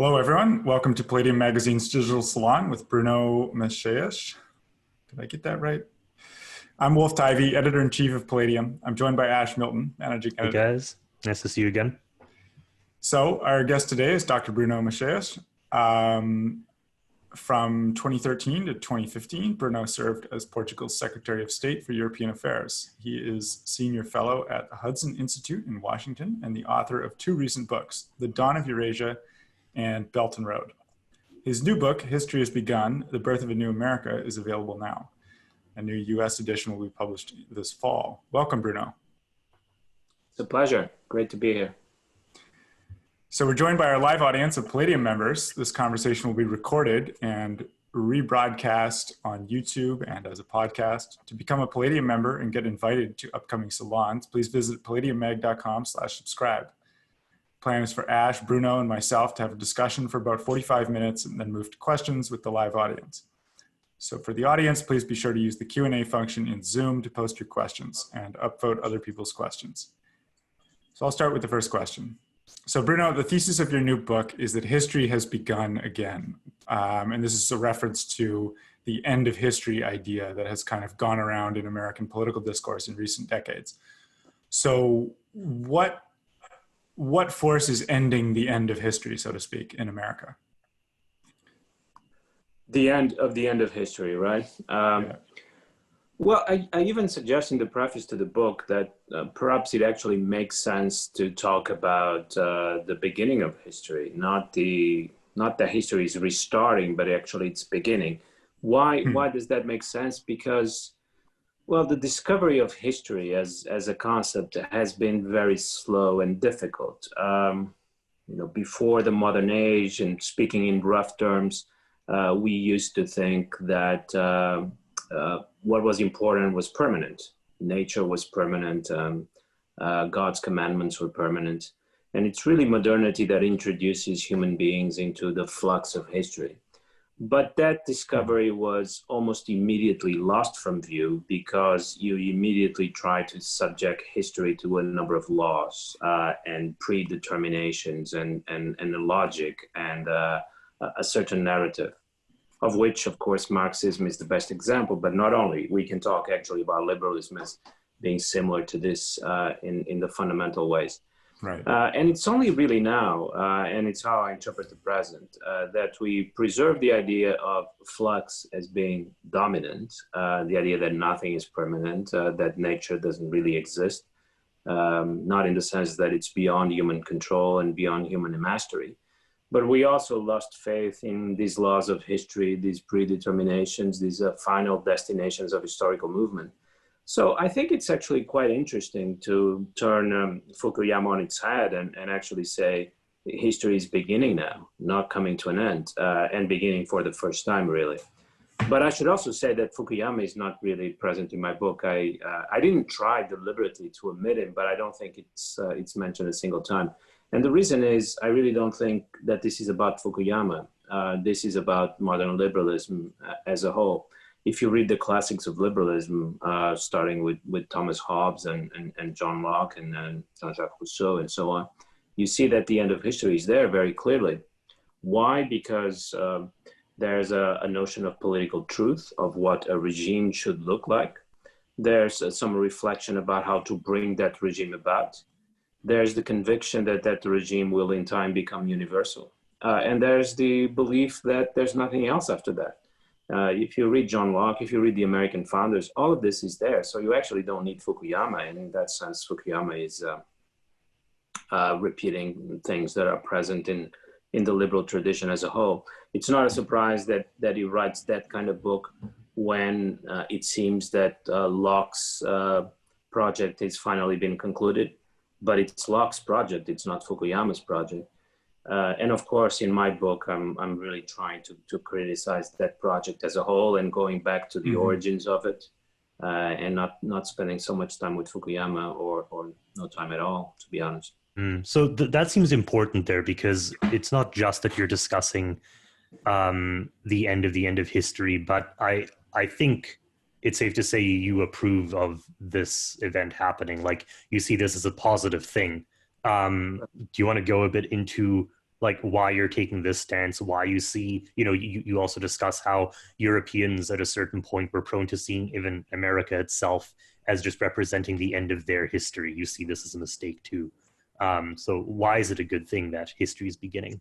Hello, everyone. Welcome to Palladium Magazine's Digital Salon with Bruno Maçães. Did I get that right? I'm Wolf Tivy, editor-in-chief of Palladium. I'm joined by Ash Milton, managing editor. Hey guys, nice to see you again. So our guest today is Dr. Bruno Maçães. From 2013 to 2015, Bruno served as Portugal's Secretary of State for European Affairs. He is Senior Fellow at the Hudson Institute in Washington and the author of two recent books, The Dawn of Eurasia and Belt and Road. His new book, History Has Begun, The Birth of a New America, is available now. A new US edition will be published this fall. Welcome, Bruno. It's a pleasure. Great to be here. So we're joined by our live audience of Palladium members. This conversation will be recorded and rebroadcast on YouTube and as a podcast. To become a Palladium member and get invited to upcoming salons, please visit palladiummag.com/subscribe. Plan is for Ash, Bruno, and myself to have a discussion for about 45 minutes and then move to questions with the live audience. So for the audience, please be sure to use the Q&A function in Zoom to post your questions and upvote other people's questions. So I'll start with the first question. So Bruno, the thesis of your new book is that history has begun again. And this is a reference to the end of history idea that has kind of gone around in American political discourse in recent decades. So what force is ending the end of history, so to speak, in America? The end of history, right? Yeah. Well, I even suggest in the preface to the book that perhaps it actually makes sense to talk about the beginning of history, not that history is restarting, but actually it's beginning. Why does that make sense? Because, well, the discovery of history as a concept has been very slow and difficult. Before the modern age, and speaking in rough terms, we used to think that what was important was permanent. Nature was permanent. God's commandments were permanent. And it's really modernity that introduces human beings into the flux of history. But that discovery was almost immediately lost from view because you immediately try to subject history to a number of laws and predeterminations and a logic and a certain narrative, of which, of course, Marxism is the best example, but not only. We can talk actually about liberalism as being similar to this in the fundamental ways. Right. And it's only really now, and it's how I interpret the present, that we preserve the idea of flux as being dominant, the idea that nothing is permanent, that nature doesn't really exist, not in the sense that it's beyond human control and beyond human mastery. But we also lost faith in these laws of history, these predeterminations, these final destinations of historical movement. So I think it's actually quite interesting to turn Fukuyama on its head and actually say history is beginning now, not coming to an end, and beginning for the first time, really. But I should also say that Fukuyama is not really present in my book. I didn't try deliberately to omit him, but I don't think it's mentioned a single time. And the reason is, I really don't think that this is about Fukuyama. This is about modern liberalism as a whole. If you read the classics of liberalism, starting with Thomas Hobbes and John Locke and Jean-Jacques Rousseau and so on, you see that the end of history is there very clearly. Why? Because there's a notion of political truth, of what a regime should look like. There's some reflection about how to bring that regime about. There's the conviction that that regime will in time become universal. And there's the belief that there's nothing else after that. If you read John Locke, if you read the American founders, all of this is there. So you actually don't need Fukuyama. And in that sense, Fukuyama is repeating things that are present in the liberal tradition as a whole. It's not a surprise that he writes that kind of book when it seems that Locke's project has finally been concluded. But it's Locke's project, it's not Fukuyama's project. And of course, in my book, I'm really trying to criticize that project as a whole and going back to the origins of it and not spending so much time with Fukuyama or no time at all, to be honest. So that seems important there because it's not just that you're discussing the end of history, but I think it's safe to say you approve of this event happening. Like you see this as a positive thing. Do you want to go a bit into like why you're taking this stance, why you see, you also discuss how Europeans at a certain point were prone to seeing even America itself as just representing the end of their history. You see this as a mistake too. So why is it a good thing that history is beginning?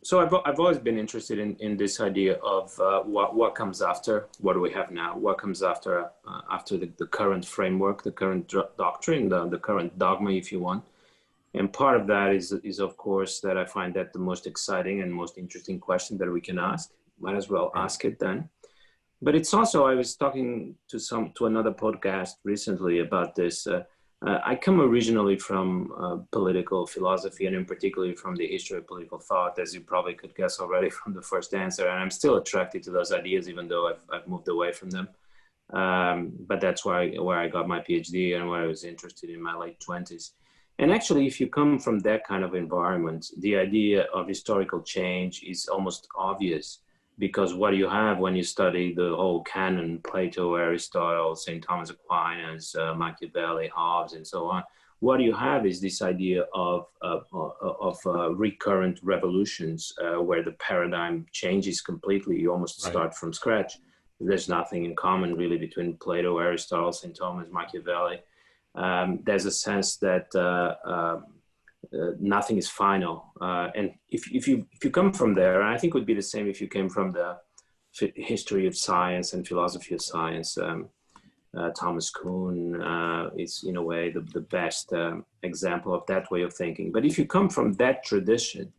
So I've always been interested in this idea of what comes after. What do we have now? What comes after the current framework, the current doctrine, the current dogma, if you want. And part of that is of course that I find that the most exciting and most interesting question that we can ask. Might as well ask it then. But it's also, I was talking to another podcast recently about this. I come originally from political philosophy, and in particular from the history of political thought, as you probably could guess already from the first answer. And I'm still attracted to those ideas, even though I've moved away from them. But that's where I got my PhD and where I was interested in my late 20s. And actually, if you come from that kind of environment, the idea of historical change is almost obvious. Because what you have when you study the whole canon, Plato, Aristotle, St. Thomas Aquinas, Machiavelli, Hobbes, and so on, what you have is this idea of recurrent revolutions where the paradigm changes completely. You almost start from scratch. There's nothing in common really between Plato, Aristotle, St. Thomas, Machiavelli. There's a sense that nothing is final, and if you come from there, and I think it would be the same if you came from the history of science and philosophy of science. Thomas Kuhn is in a way the best example of that way of thinking. But if you come from that tradition,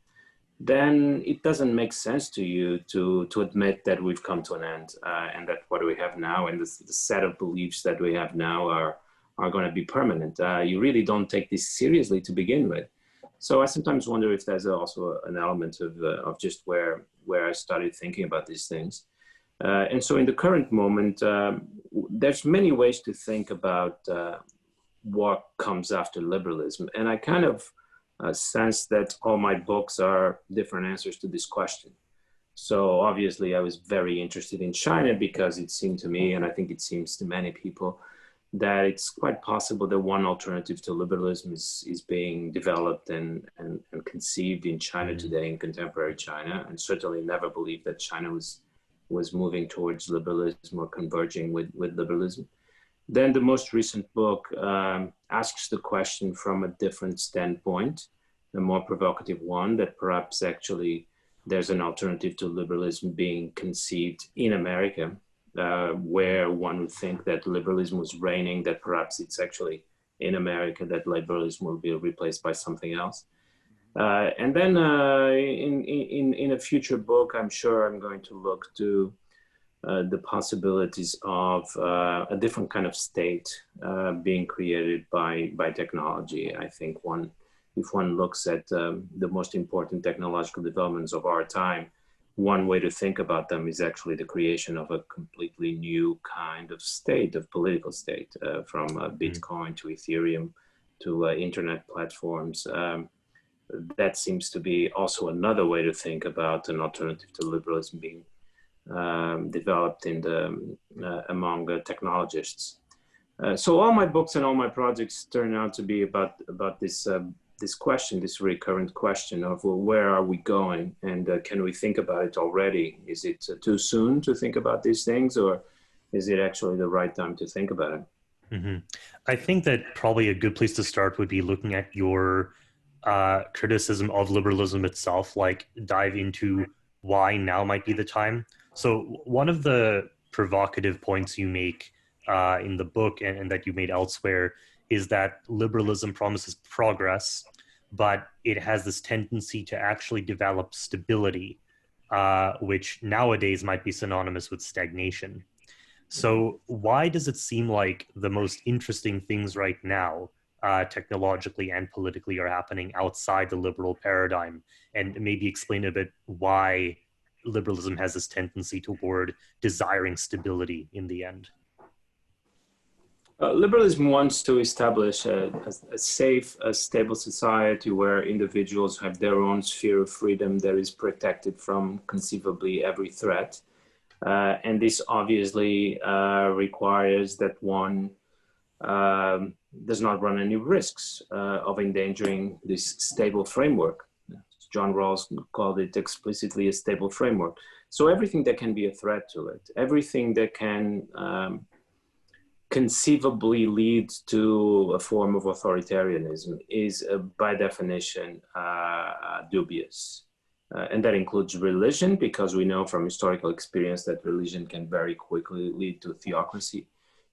then it doesn't make sense to you to admit that we've come to an end and that what we have now and the set of beliefs that we have now are going to be permanent. You really don't take this seriously to begin with. So I sometimes wonder if there's also an element of just where I started thinking about these things. And so in the current moment, there's many ways to think about what comes after liberalism. And I kind of sense that all my books are different answers to this question. So obviously I was very interested in China because it seemed to me, and I think it seems to many people, that it's quite possible that one alternative to liberalism is being developed and conceived in China today, in contemporary China, and certainly never believed that China was moving towards liberalism or converging with liberalism. Then the most recent book asks the question from a different standpoint, a more provocative one, that perhaps actually there's an alternative to liberalism being conceived in America, where one would think that liberalism was reigning, that perhaps it's actually in America that liberalism will be replaced by something else. And then in a future book, I'm sure I'm going to look to the possibilities of a different kind of state being created by technology. I think if one looks at the most important technological developments of our time, one way to think about them is actually the creation of a completely new kind of state, of political state, from Bitcoin to Ethereum to internet platforms. That seems to be also another way to think about an alternative to liberalism being developed among technologists. So all my books and all my projects turn out to be about this question, this recurrent question of, well, where are we going, and can we think about it already? Is it too soon to think about these things, or is it actually the right time to think about it? Mm-hmm. I think that probably a good place to start would be looking at your criticism of liberalism itself, like dive into why now might be the time. So one of the provocative points you make in the book and that you made elsewhere is that liberalism promises progress, but it has this tendency to actually develop stability, which nowadays might be synonymous with stagnation. So why does it seem like the most interesting things right now, technologically and politically, are happening outside the liberal paradigm? And maybe explain a bit why liberalism has this tendency toward desiring stability in the end. Liberalism wants to establish a safe, a stable society where individuals have their own sphere of freedom that is protected from conceivably every threat. And this obviously requires that one does not run any risks of endangering this stable framework. John Rawls called it explicitly a stable framework. So everything that can be a threat to it, everything that can conceivably lead to a form of authoritarianism is by definition dubious. And that includes religion, because we know from historical experience that religion can very quickly lead to theocracy.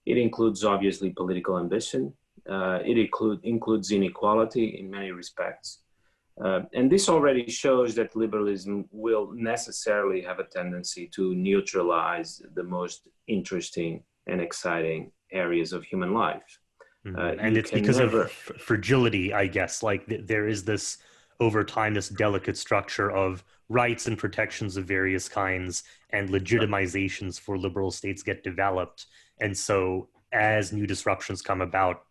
It includes obviously political ambition. It includes inequality in many respects. And this already shows that liberalism will necessarily have a tendency to neutralize the most interesting and exciting areas of human life. And it's because of fragility, I guess. Like there is this, over time, this delicate structure of rights and protections of various kinds and legitimizations for liberal states get developed. And so as new disruptions come about,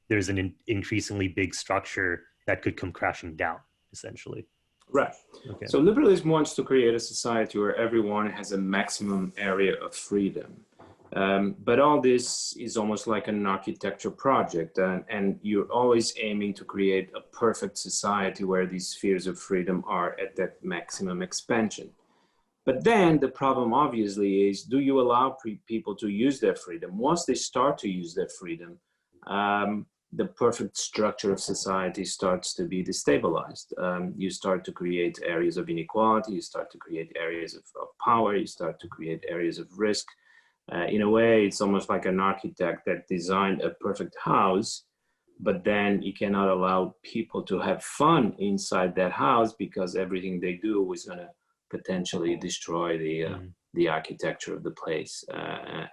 there's an increasingly big structure that could come crashing down, essentially. Right. Okay. So liberalism wants to create a society where everyone has a maximum area of freedom. But all this is almost like an architecture project, and you're always aiming to create a perfect society where these spheres of freedom are at that maximum expansion. But then the problem obviously is, do you allow people to use their freedom? Once they start to use their freedom, the perfect structure of society starts to be destabilized. You start to create areas of inequality, you start to create areas of power, you start to create areas of risk. In a way, it's almost like an architect that designed a perfect house, but then you cannot allow people to have fun inside that house because everything they do is going to potentially destroy the architecture of the place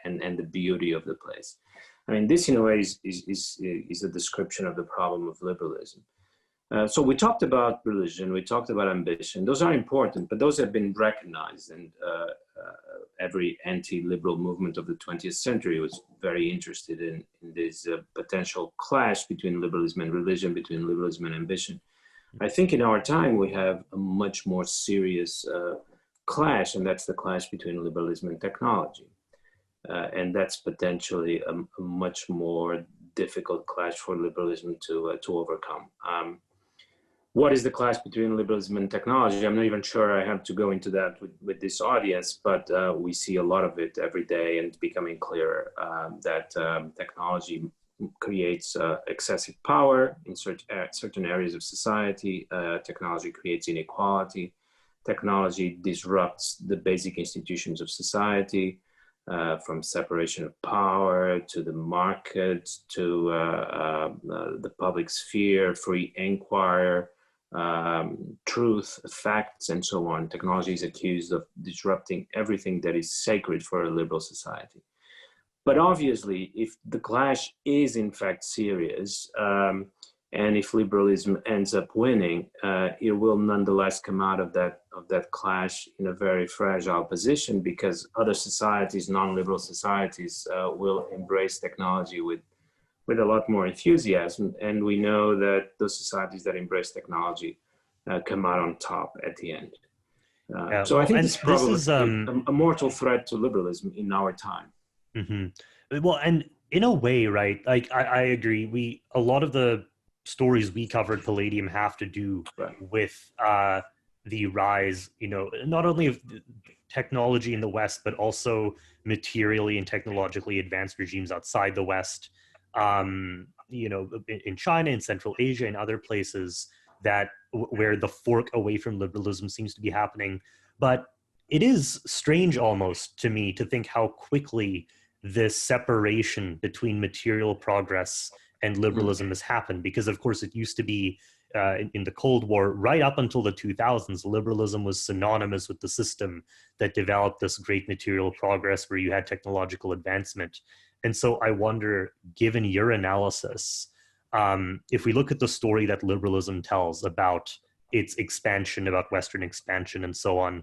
and the beauty of the place. I mean, this in a way is a description of the problem of liberalism. So we talked about religion, we talked about ambition. Those are important, but those have been recognized, and every anti-liberal movement of the 20th century was very interested in this potential clash between liberalism and religion, between liberalism and ambition. I think in our time we have a much more serious clash, and that's the clash between liberalism and technology. And that's potentially a much more difficult clash for liberalism to overcome. What is the clash between liberalism and technology? I'm not even sure I have to go into that with this audience, but we see a lot of it every day, and it's becoming clearer that technology creates excessive power in certain areas of society. Technology creates inequality. Technology disrupts the basic institutions of society, from separation of power to the market to the public sphere, free inquiry, truth, facts, and so on. Technology is accused of disrupting everything that is sacred for a liberal society. But obviously, if the clash is in fact serious, and if liberalism ends up winning, it will nonetheless come out of that clash in a very fragile position, because other societies, non-liberal societies, will embrace technology with a lot more enthusiasm. And we know that those societies that embrace technology come out on top at the end. So I think this probably is a mortal threat to liberalism in our time. Mm-hmm. Well, and in a way, right, like I agree. A lot of the stories we covered Palladium have to do with the rise, not only of technology in the West, but also materially and technologically advanced regimes outside the West, in China, in Central Asia, and other places where the fork away from liberalism seems to be happening. But it is strange almost to me to think how quickly this separation between material progress and liberalism has happened, because of course it used to be in the Cold War, right up until the 2000s, liberalism was synonymous with the system that developed this great material progress where you had technological advancement. And so I wonder, given your analysis, if we look at the story that liberalism tells about its expansion, about Western expansion and so on,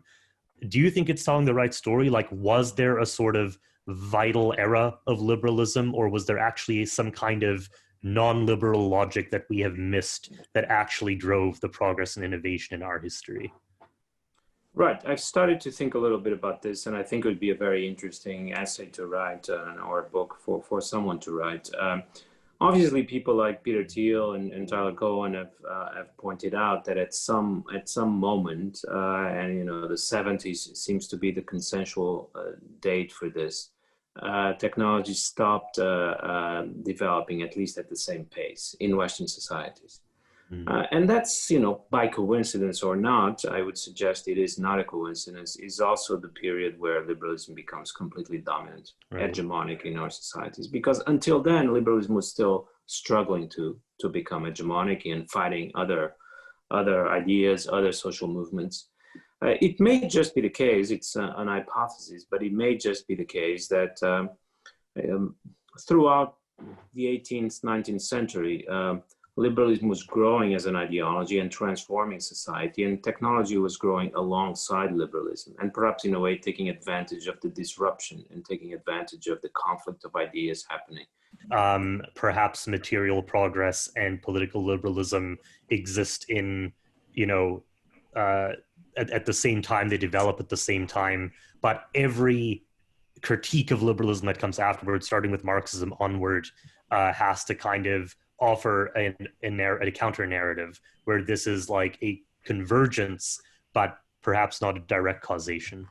do you think it's telling the right story? Like, was there a sort of vital era of liberalism, or was there actually some kind of non-liberal logic that we have missed that actually drove the progress and innovation in our history? Right. I've started to think a little bit about this, and I think it would be a very interesting essay to write or a book for someone to write. Obviously, people like Peter Thiel and Tyler Cohen have pointed out that at some moment, and you know, the 70s seems to be the consensual date for this. Technology stopped developing, at least at the same pace, in Western societies. And that's, you know, by coincidence or not, I would suggest it is not a coincidence, is also the period where liberalism becomes completely dominant, right, hegemonic in our societies. Because until then, liberalism was still struggling to become hegemonic and fighting other ideas, other social movements. It may just be the case, it's an hypothesis, but it may just be the case that throughout the 18th, 19th century, liberalism was growing as an ideology and transforming society, and technology was growing alongside liberalism, and perhaps in a way taking advantage of the disruption and taking advantage of the conflict of ideas happening. Perhaps material progress and political liberalism exist in, you know, at the same time, they develop at the same time, but every critique of liberalism that comes afterwards, starting with Marxism onward, has to kind of offer a counter narrative where this is like a convergence, but perhaps not a direct causation.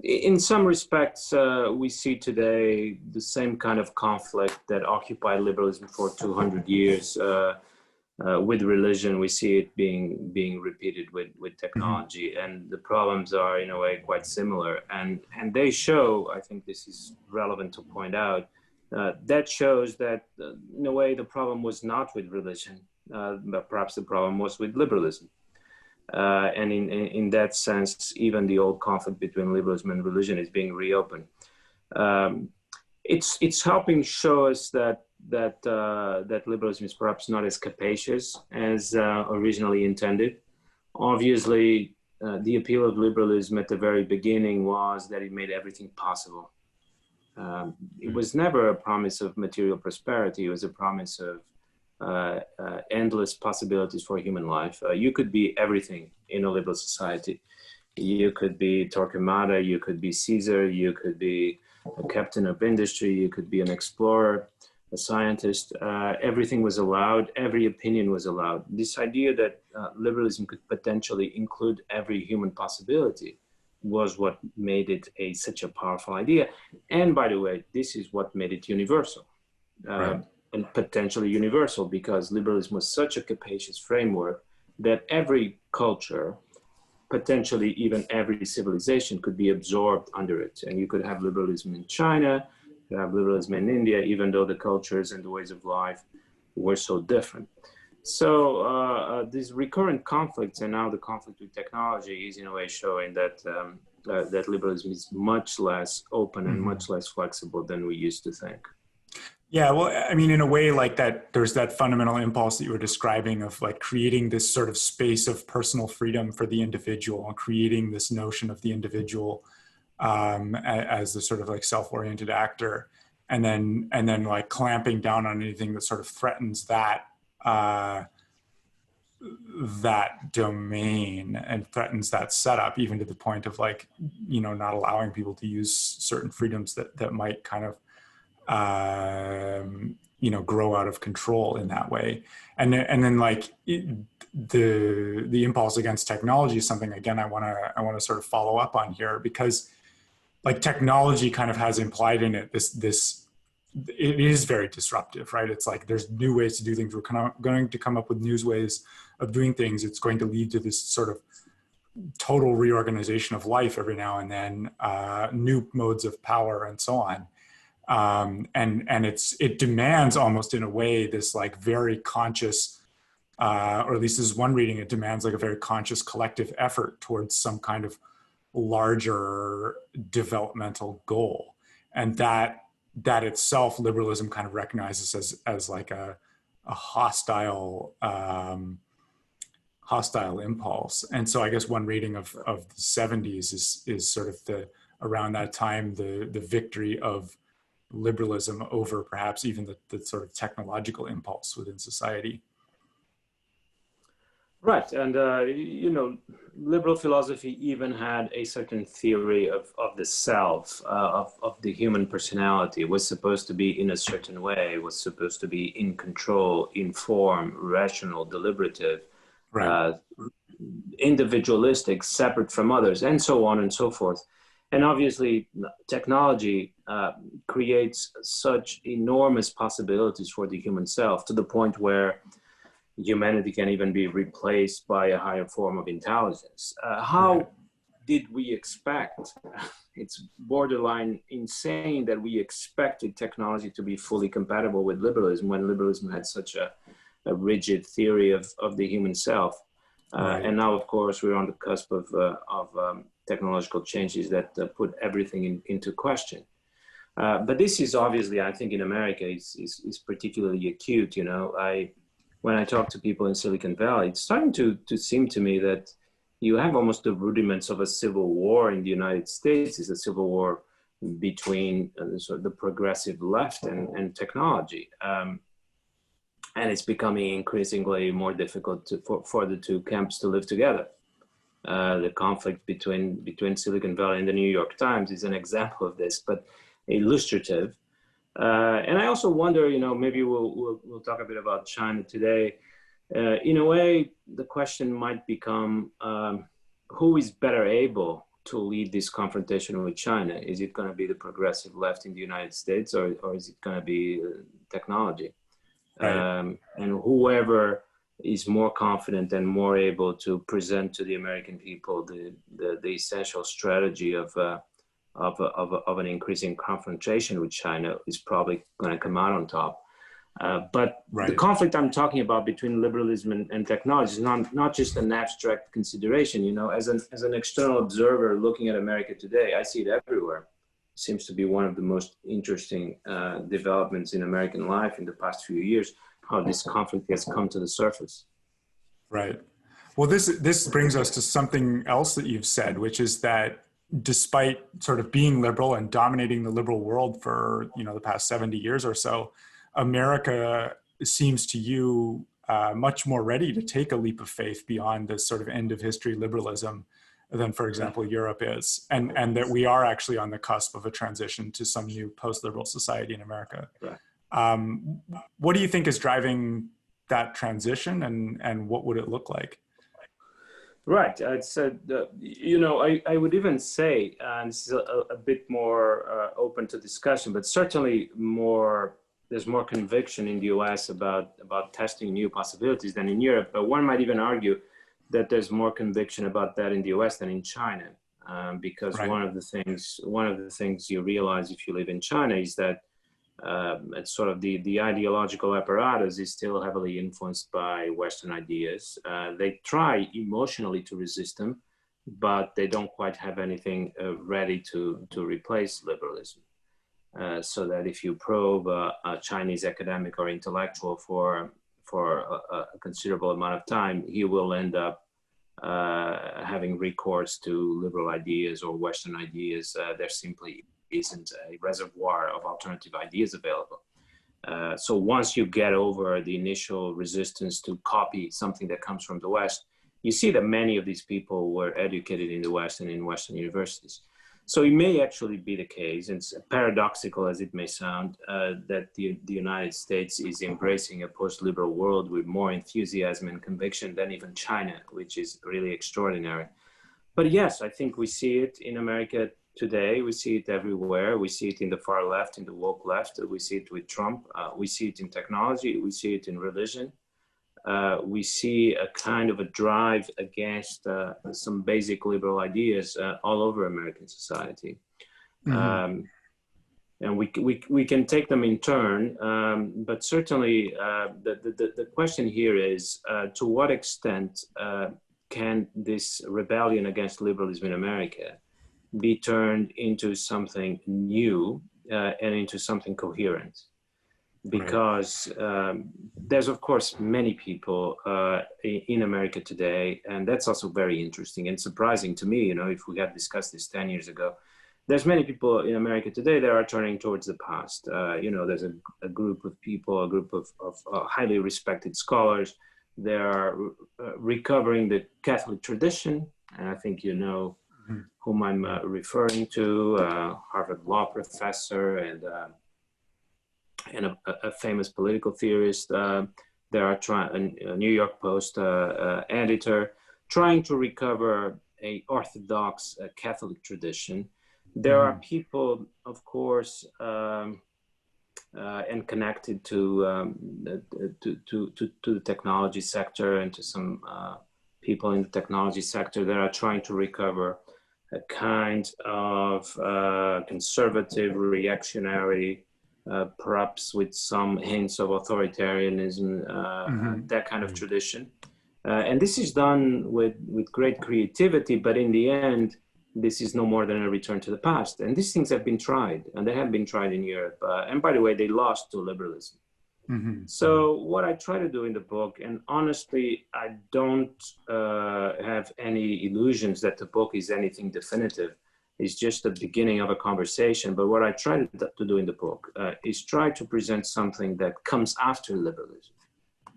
In some respects, we see today the same kind of conflict that occupied liberalism for 200 years with religion. We see it being repeated with technology, and the problems are in a way quite similar. And they show, I think this is relevant to point out, that shows that in a way the problem was not with religion, but perhaps the problem was with liberalism. And in that sense, even the old conflict between liberalism and religion is being reopened. It's helping show us that liberalism is perhaps not as capacious as originally intended. Obviously, the appeal of liberalism at the very beginning was that it made everything possible. It was never a promise of material prosperity. It was a promise of endless possibilities for human life. You could be everything in a liberal society. You could be Torquemada, you could be Caesar, you could be a captain of industry, you could be an explorer, a scientist. Everything was allowed, every opinion was allowed. This idea that liberalism could potentially include every human possibility was what made it such a powerful idea. And by the way, this is what made it universal. Right. And potentially universal, because liberalism was such a capacious framework that every culture, potentially even every civilization, could be absorbed under it. And you could have liberalism in China, you could have liberalism in India, even though the cultures and the ways of life were so different. So these recurrent conflicts, and now the conflict with technology, is in a way showing that that liberalism is much less open and much less flexible than we used to think. Yeah, well, I mean, in a way like that, there's that fundamental impulse that you were describing of like creating this sort of space of personal freedom for the individual, and creating this notion of the individual as the sort of like self-oriented actor, and then like clamping down on anything that sort of threatens that that domain and threatens that setup, even to the point of like, you know, not allowing people to use certain freedoms that might kind of you know, grow out of control in that way. And then like the impulse against technology is something, again, I want to sort of follow up on here, because like technology kind of has implied in it this it is very disruptive, right? It's like there's new ways to do things. We're going to come up with new ways of doing things. It's going to lead to this sort of total reorganization of life every now and then, new modes of power and so on. And it demands almost in a way this like very conscious, or at least this is one reading, it demands like a very conscious collective effort towards some kind of larger developmental goal. And that itself, liberalism kind of recognizes as like a hostile impulse. And so I guess one reading of the 70s is sort of around that time, the victory of liberalism over perhaps even the sort of technological impulse within society. Right, and liberal philosophy even had a certain theory of the self, of the human personality. It was supposed to be in a certain way. It was supposed to be in control, informed, rational, deliberative, Right. uh, individualistic, separate from others, and so on and so forth. And obviously, technology creates such enormous possibilities for the human self, to the point where humanity can even be replaced by a higher form of intelligence. How Right. did we expect? It's borderline insane that we expected technology to be fully compatible with liberalism when liberalism had such a rigid theory of the human self. Right. And now, of course, we're on the cusp of technological changes that put everything into question. But this is obviously, I think, in America, is particularly acute. When I talk to people in Silicon Valley, it's starting to seem to me that you have almost the rudiments of a civil war in the United States. It's a civil war between sort of the progressive left and technology. And it's becoming increasingly more difficult for the two camps to live together. The conflict between Silicon Valley and the New York Times is an example of this, but illustrative. And I also wonder, maybe we'll talk a bit about China today. In a way, the question might become, who is better able to lead this confrontation with China? Is it going to be the progressive left in the United States, or is it going to be technology? Right. And whoever is more confident and more able to present to the American people the essential strategy of an increasing confrontation with China is probably going to come out on top. But Right. the conflict I'm talking about between liberalism and technology is not just an abstract consideration. As an external observer looking at America today, I see it everywhere. It seems to be one of the most interesting developments in American life in the past few years, how this conflict has come to the surface. Right. Well, this brings us to something else that you've said, which is that despite sort of being liberal and dominating the liberal world for the past 70 years or so, America seems to you much more ready to take a leap of faith beyond this sort of end of history liberalism than, for example, Europe is, and that we are actually on the cusp of a transition to some new post-liberal society in America. Right. What do you think is driving that transition, and what would it look like? Right. I would even say, and this is a bit more open to discussion, but certainly there's more conviction in the US about testing new possibilities than in Europe. But one might even argue that there's more conviction about that in the US than in China, because Right. one of the things you realize if you live in China is that it's sort of the ideological apparatus is still heavily influenced by Western ideas. They try emotionally to resist them, but they don't quite have anything ready to replace liberalism. So that if you probe a Chinese academic or intellectual for a considerable amount of time, he will end up having recourse to liberal ideas or Western ideas. There simply isn't a reservoir of alternative ideas available. So once you get over the initial resistance to copy something that comes from the West, you see that many of these people were educated in the West and in Western universities. So it may actually be the case, and it's paradoxical as it may sound, that the United States is embracing a post-liberal world with more enthusiasm and conviction than even China, which is really extraordinary. But yes, I think we see it in America today. We see it everywhere. We see it in the far left, in the woke left. We see it with Trump. We see it in technology. We see it in religion. We see a kind of a drive against some basic liberal ideas all over American society. Mm-hmm. And we can take them in turn, but certainly the question here is to what extent can this rebellion against liberalism in America be turned into something new and into something coherent? Because there's, of course, many people in America today, and that's also very interesting and surprising to me, if we had discussed this 10 years ago. There's many people in America today that are turning towards the past. There's a group of people, a group of highly respected scholars They are recovering the Catholic tradition, and I think you know whom I'm referring to, Harvard law professor and a famous political theorist. They are trying, a New York Post editor, trying to recover a Orthodox Catholic tradition. There are people, of course, and connected to the technology sector and to some people in the technology sector that are trying to recover a kind of conservative, reactionary, perhaps with some hints of authoritarianism, that kind of tradition. And this is done with great creativity, but in the end, this is no more than a return to the past. And these things have been tried, and they have been tried in Europe. And by the way, they lost to liberalism. So what I try to do in the book, and honestly, I don't have any illusions that the book is anything definitive. It's just the beginning of a conversation. But what I try to do in the book is try to present something that comes after liberalism,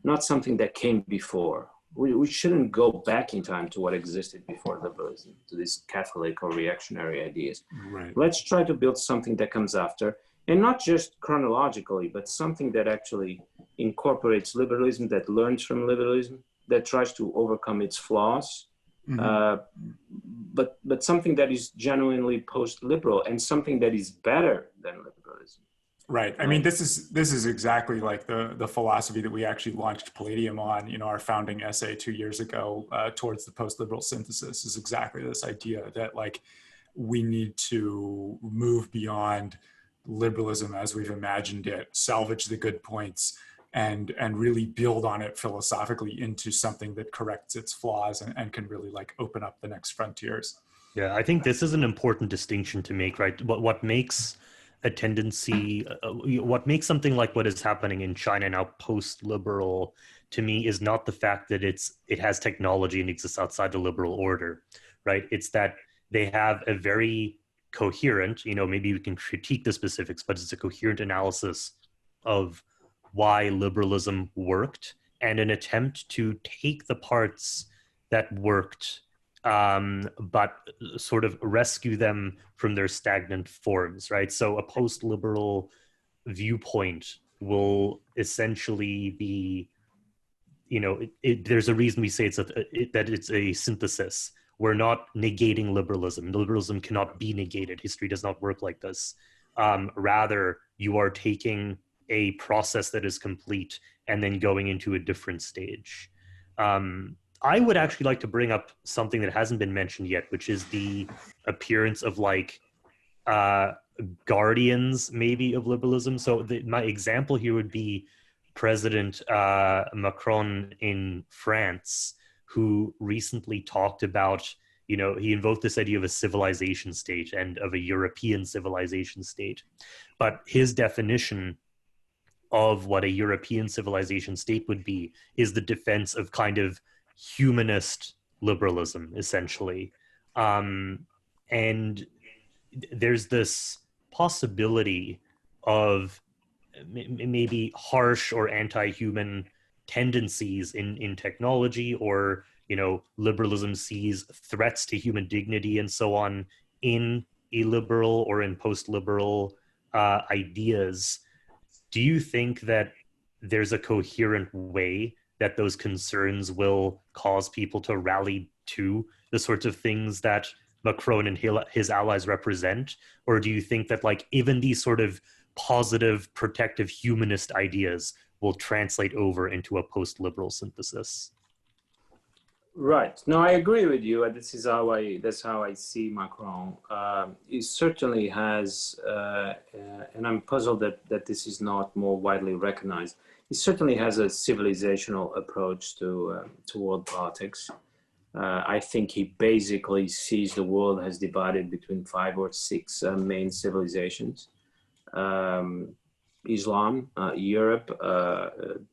not something that came before. We shouldn't go back in time to what existed before liberalism, to these Catholic or reactionary ideas. Right. Let's try to build something that comes after, and not just chronologically, but something that actually incorporates liberalism, that learns from liberalism, that tries to overcome its flaws, but something that is genuinely post-liberal and something that is better than liberalism. Right. I mean, this is exactly like the philosophy that we actually launched Palladium on, our founding essay 2 years ago, towards the post-liberal synthesis, is exactly this idea that like we need to move beyond liberalism as we've imagined it, salvage the good points, and really build on it philosophically into something that corrects its flaws and can really like open up the next frontiers. Yeah, I think this is an important distinction to make, right? What makes a tendency, what makes something like what is happening in China now post-liberal to me is not the fact that it has technology and exists outside the liberal order, right? It's that they have a very coherent, maybe we can critique the specifics, but it's a coherent analysis of why liberalism worked and an attempt to take the parts that worked but sort of rescue them from their stagnant forms, right? So a post-liberal viewpoint will essentially be, there's a reason we say that it's a synthesis. We're not negating liberalism. Liberalism cannot be negated. History does not work like this. Rather, you are taking a process that is complete and then going into a different stage. I would actually like to bring up something that hasn't been mentioned yet, which is the appearance of like guardians maybe of liberalism. So my example here would be President Macron in France, who recently talked about, he invoked this idea of a civilization state and of a European civilization state. But his definition of what a European civilization state would be is the defense of kind of humanist liberalism, essentially. And there's this possibility of maybe harsh or anti-human tendencies in technology, or, liberalism sees threats to human dignity and so on in illiberal or in post-liberal ideas. Do you think that there's a coherent way that those concerns will cause people to rally to the sorts of things that Macron and his allies represent? Or do you think that like even these sort of positive, protective, humanist ideas will translate over into a post-liberal synthesis? Right. No, I agree with you. That's how I see Macron. He certainly has, and I'm puzzled that this is not more widely recognized. He certainly has a civilizational approach to world politics. I think he basically sees the world as divided between 5 or 6 main civilizations: Islam, Europe,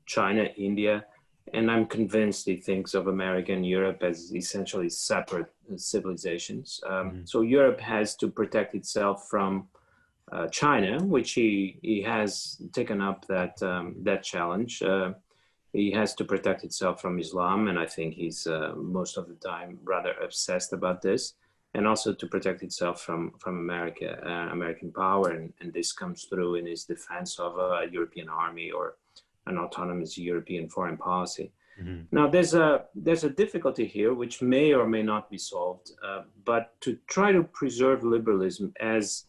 China, India. And I'm convinced he thinks of America and Europe as essentially separate civilizations. So Europe has to protect itself from China, which he has taken up that challenge. He has to protect itself from Islam, and I think he's most of the time rather obsessed about this, and also to protect itself from America, American power, and this comes through in his defense of a European army or an autonomous European foreign policy. Mm-hmm. Now, there's a difficulty here which may or may not be solved, but to try to preserve liberalism as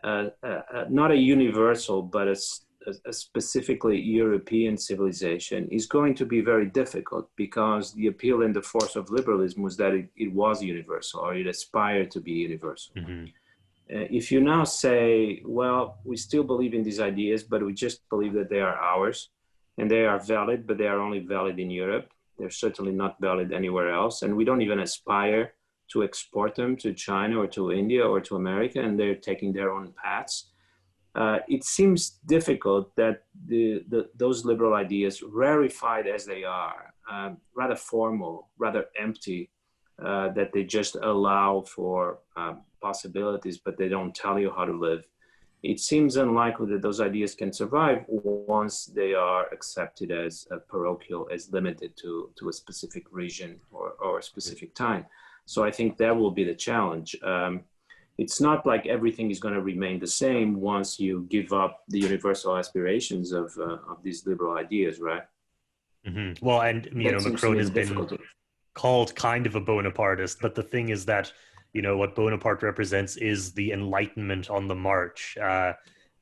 not a universal, but a specifically European civilization is going to be very difficult, because the appeal and the force of liberalism was that it was universal, or it aspired to be universal. Mm-hmm. If you now say, well, we still believe in these ideas, but we just believe that they are ours, and they are valid, but they are only valid in Europe. They're certainly not valid anywhere else, and we don't even aspire to export them to China or to India or to America, and they're taking their own paths. It seems difficult that those liberal ideas, rarefied as they are, rather formal, rather empty, that they just allow for possibilities, but they don't tell you how to live. It seems unlikely that those ideas can survive once they are accepted as parochial, as limited to a specific region or a specific time. So I think that will be the challenge. It's not like everything is going to remain the same once you give up the universal aspirations of these liberal ideas, right? Mm-hmm. Well, and Macron has been called kind of a Bonapartist, but the thing is that what Bonaparte represents is the Enlightenment on the march,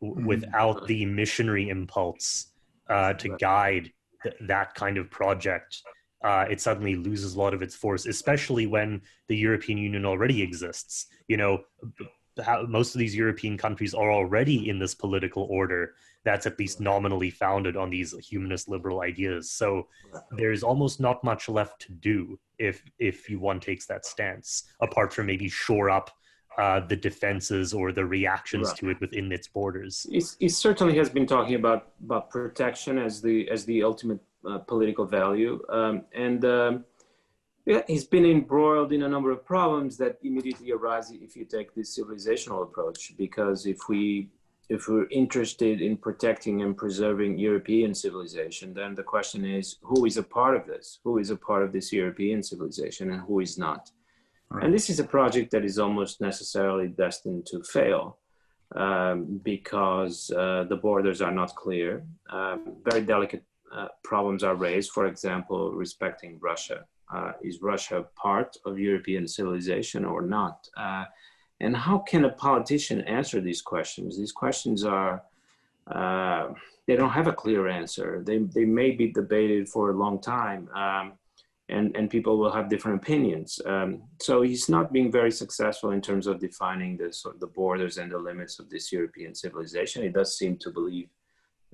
without the missionary impulse to guide that kind of project. It suddenly loses a lot of its force, especially when the European Union already exists. Most of these European countries are already in this political order that's at least nominally founded on these humanist liberal ideas. So there's almost not much left to do if one takes that stance, apart from maybe shore up the defenses or the reactions to it within its borders. It certainly has been talking about protection as the ultimate political value, he's been embroiled in a number of problems that immediately arise if you take this civilizational approach. Because if we're interested in protecting and preserving European civilization, then the question is, who is a part of this? Who is a part of this European civilization, and who is not? Right. And this is a project that is almost necessarily destined to fail, because the borders are not clear. Very delicate problems are raised, for example, respecting Russia. Is Russia part of European civilization or not? And how can a politician answer these questions? These questions are, they don't have a clear answer. They may be debated for a long time, and people will have different opinions. So he's not being very successful in terms of defining the borders and the limits of this European civilization. He does seem to believe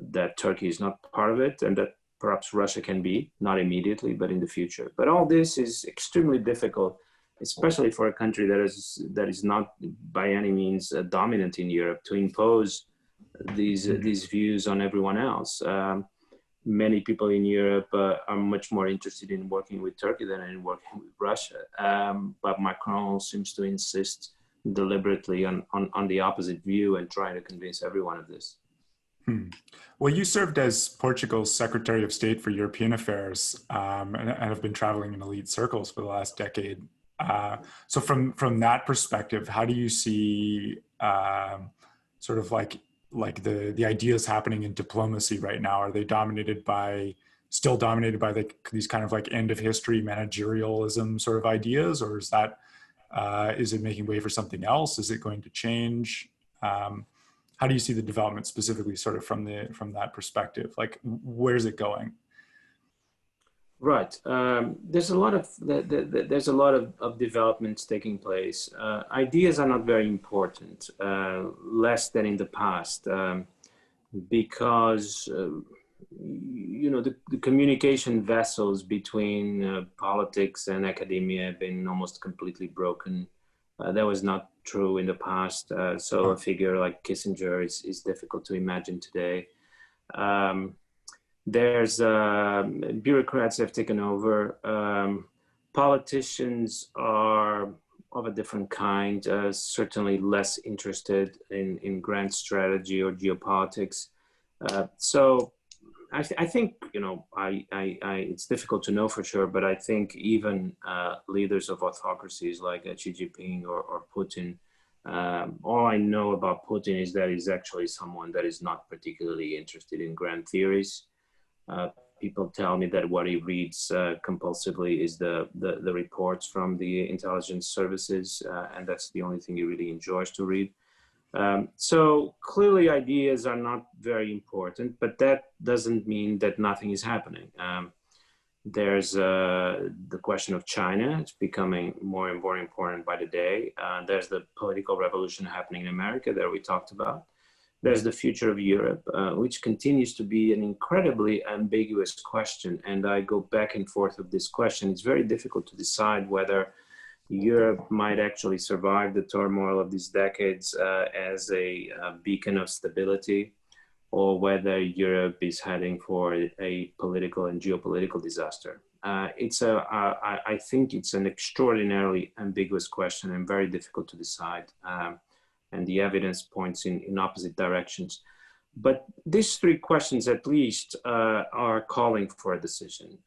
that Turkey is not part of it, and that perhaps Russia can be, not immediately, but in the future. But all this is extremely difficult, especially for a country that is not by any means dominant in Europe, to impose these views on everyone else. Many people in Europe are much more interested in working with Turkey than in working with Russia. But Macron seems to insist deliberately on the opposite view and trying to convince everyone of this. Well, you served as Portugal's Secretary of State for European Affairs, and have been traveling in elite circles for the last decade. So from that perspective, how do you see sort of like the ideas happening in diplomacy right now? Are they still dominated by these kind of like end of history managerialism sort of ideas, or is it making way for something else? Is it going to change? How do you see the development specifically sort of from that perspective? Like, where's it going? Right. There's a lot of developments taking place. Ideas are not very important, less than in the past, because the communication vessels between politics and academia have been almost completely broken. That was not true in the past. So a figure like Kissinger is difficult to imagine today. There's bureaucrats have taken over. Politicians are of a different kind, certainly less interested in grand strategy or geopolitics. So I think, it's difficult to know for sure, but I think even leaders of autocracies like Xi Jinping or Putin, all I know about Putin is that he's actually someone that is not particularly interested in grand theories. People tell me that what he reads compulsively is the reports from the intelligence services, and that's the only thing he really enjoys to read. So clearly ideas are not very important, but that doesn't mean that nothing is happening. There's the question of China. It's becoming more and more important by the day. There's the political revolution happening in America that we talked about. There's the future of Europe, which continues to be an incredibly ambiguous question. And I go back and forth with this question. It's very difficult to decide whether Europe might actually survive the turmoil of these decades as a beacon of stability, or whether Europe is heading for a political and geopolitical disaster. I think it's an extraordinarily ambiguous question and very difficult to decide. And the evidence points in opposite directions. But these three questions at least are calling for a decision.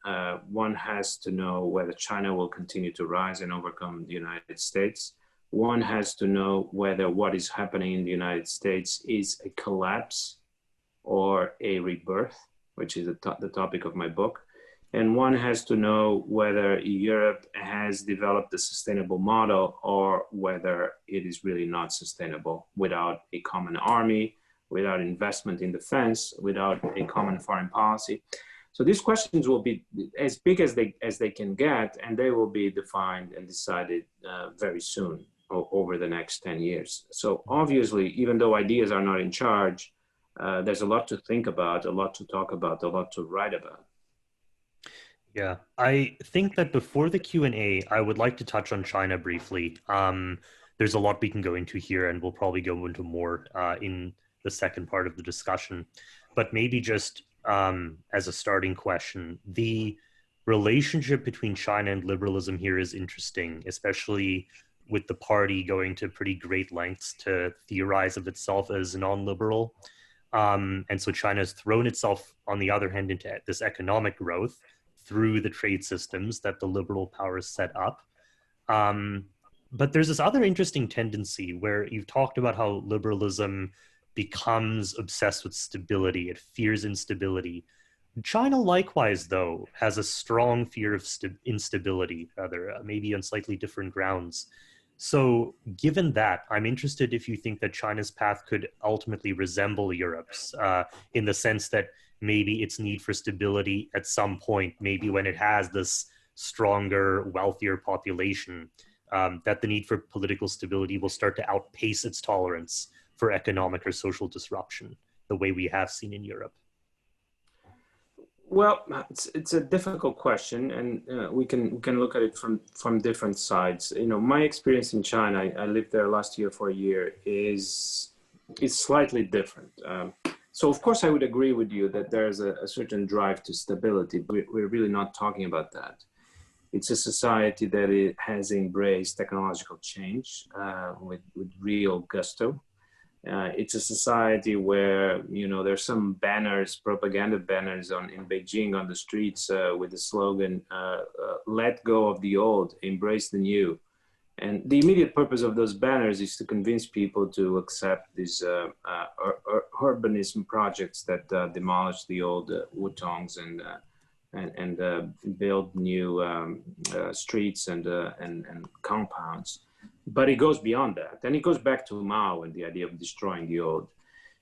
One has to know whether China will continue to rise and overcome the United States. One has to know whether what is happening in the United States is a collapse or a rebirth, which is the topic of my book. And one has to know whether Europe has developed a sustainable model or whether it is really not sustainable without a common army, without investment in defense, without a common foreign policy. So these questions will be as big as they can get, and they will be defined and decided very soon over the next 10 years. So obviously, even though ideas are not in charge, there's a lot to think about, a lot to talk about, a lot to write about. Yeah, I think that before the Q&A, I would like to touch on China briefly. There's a lot we can go into here, and we'll probably go into more in the second part of the discussion. But maybe just as a starting question, the relationship between China and liberalism here is interesting, especially with the party going to pretty great lengths to theorize of itself as non-liberal. And so China has thrown itself, on the other hand, into this economic growth through the trade systems that the liberal powers set up. But there's this other interesting tendency where you've talked about how liberalism becomes obsessed with stability. It fears instability. China, likewise, though, has a strong fear of instability, rather, maybe on slightly different grounds. So given that, I'm interested if you think that China's path could ultimately resemble Europe's in the sense that maybe its need for stability at some point, maybe when it has this stronger, wealthier population, that the need for political stability will start to outpace its tolerance for economic or social disruption, the way we have seen in Europe. Well, it's a difficult question, and we can look at it from different sides. My experience in China, I lived there last year for a year, is slightly different. So of course I would agree with you that there's a certain drive to stability, but we're really not talking about that. It's a society that has embraced technological change with real gusto. It's a society where, there's some banners, propaganda banners in Beijing on the streets with the slogan, let go of the old, embrace the new. And the immediate purpose of those banners is to convince people to accept these urbanism projects that demolish the old wutongs and build new streets and compounds. But it goes beyond that. And it goes back to Mao and the idea of destroying the old.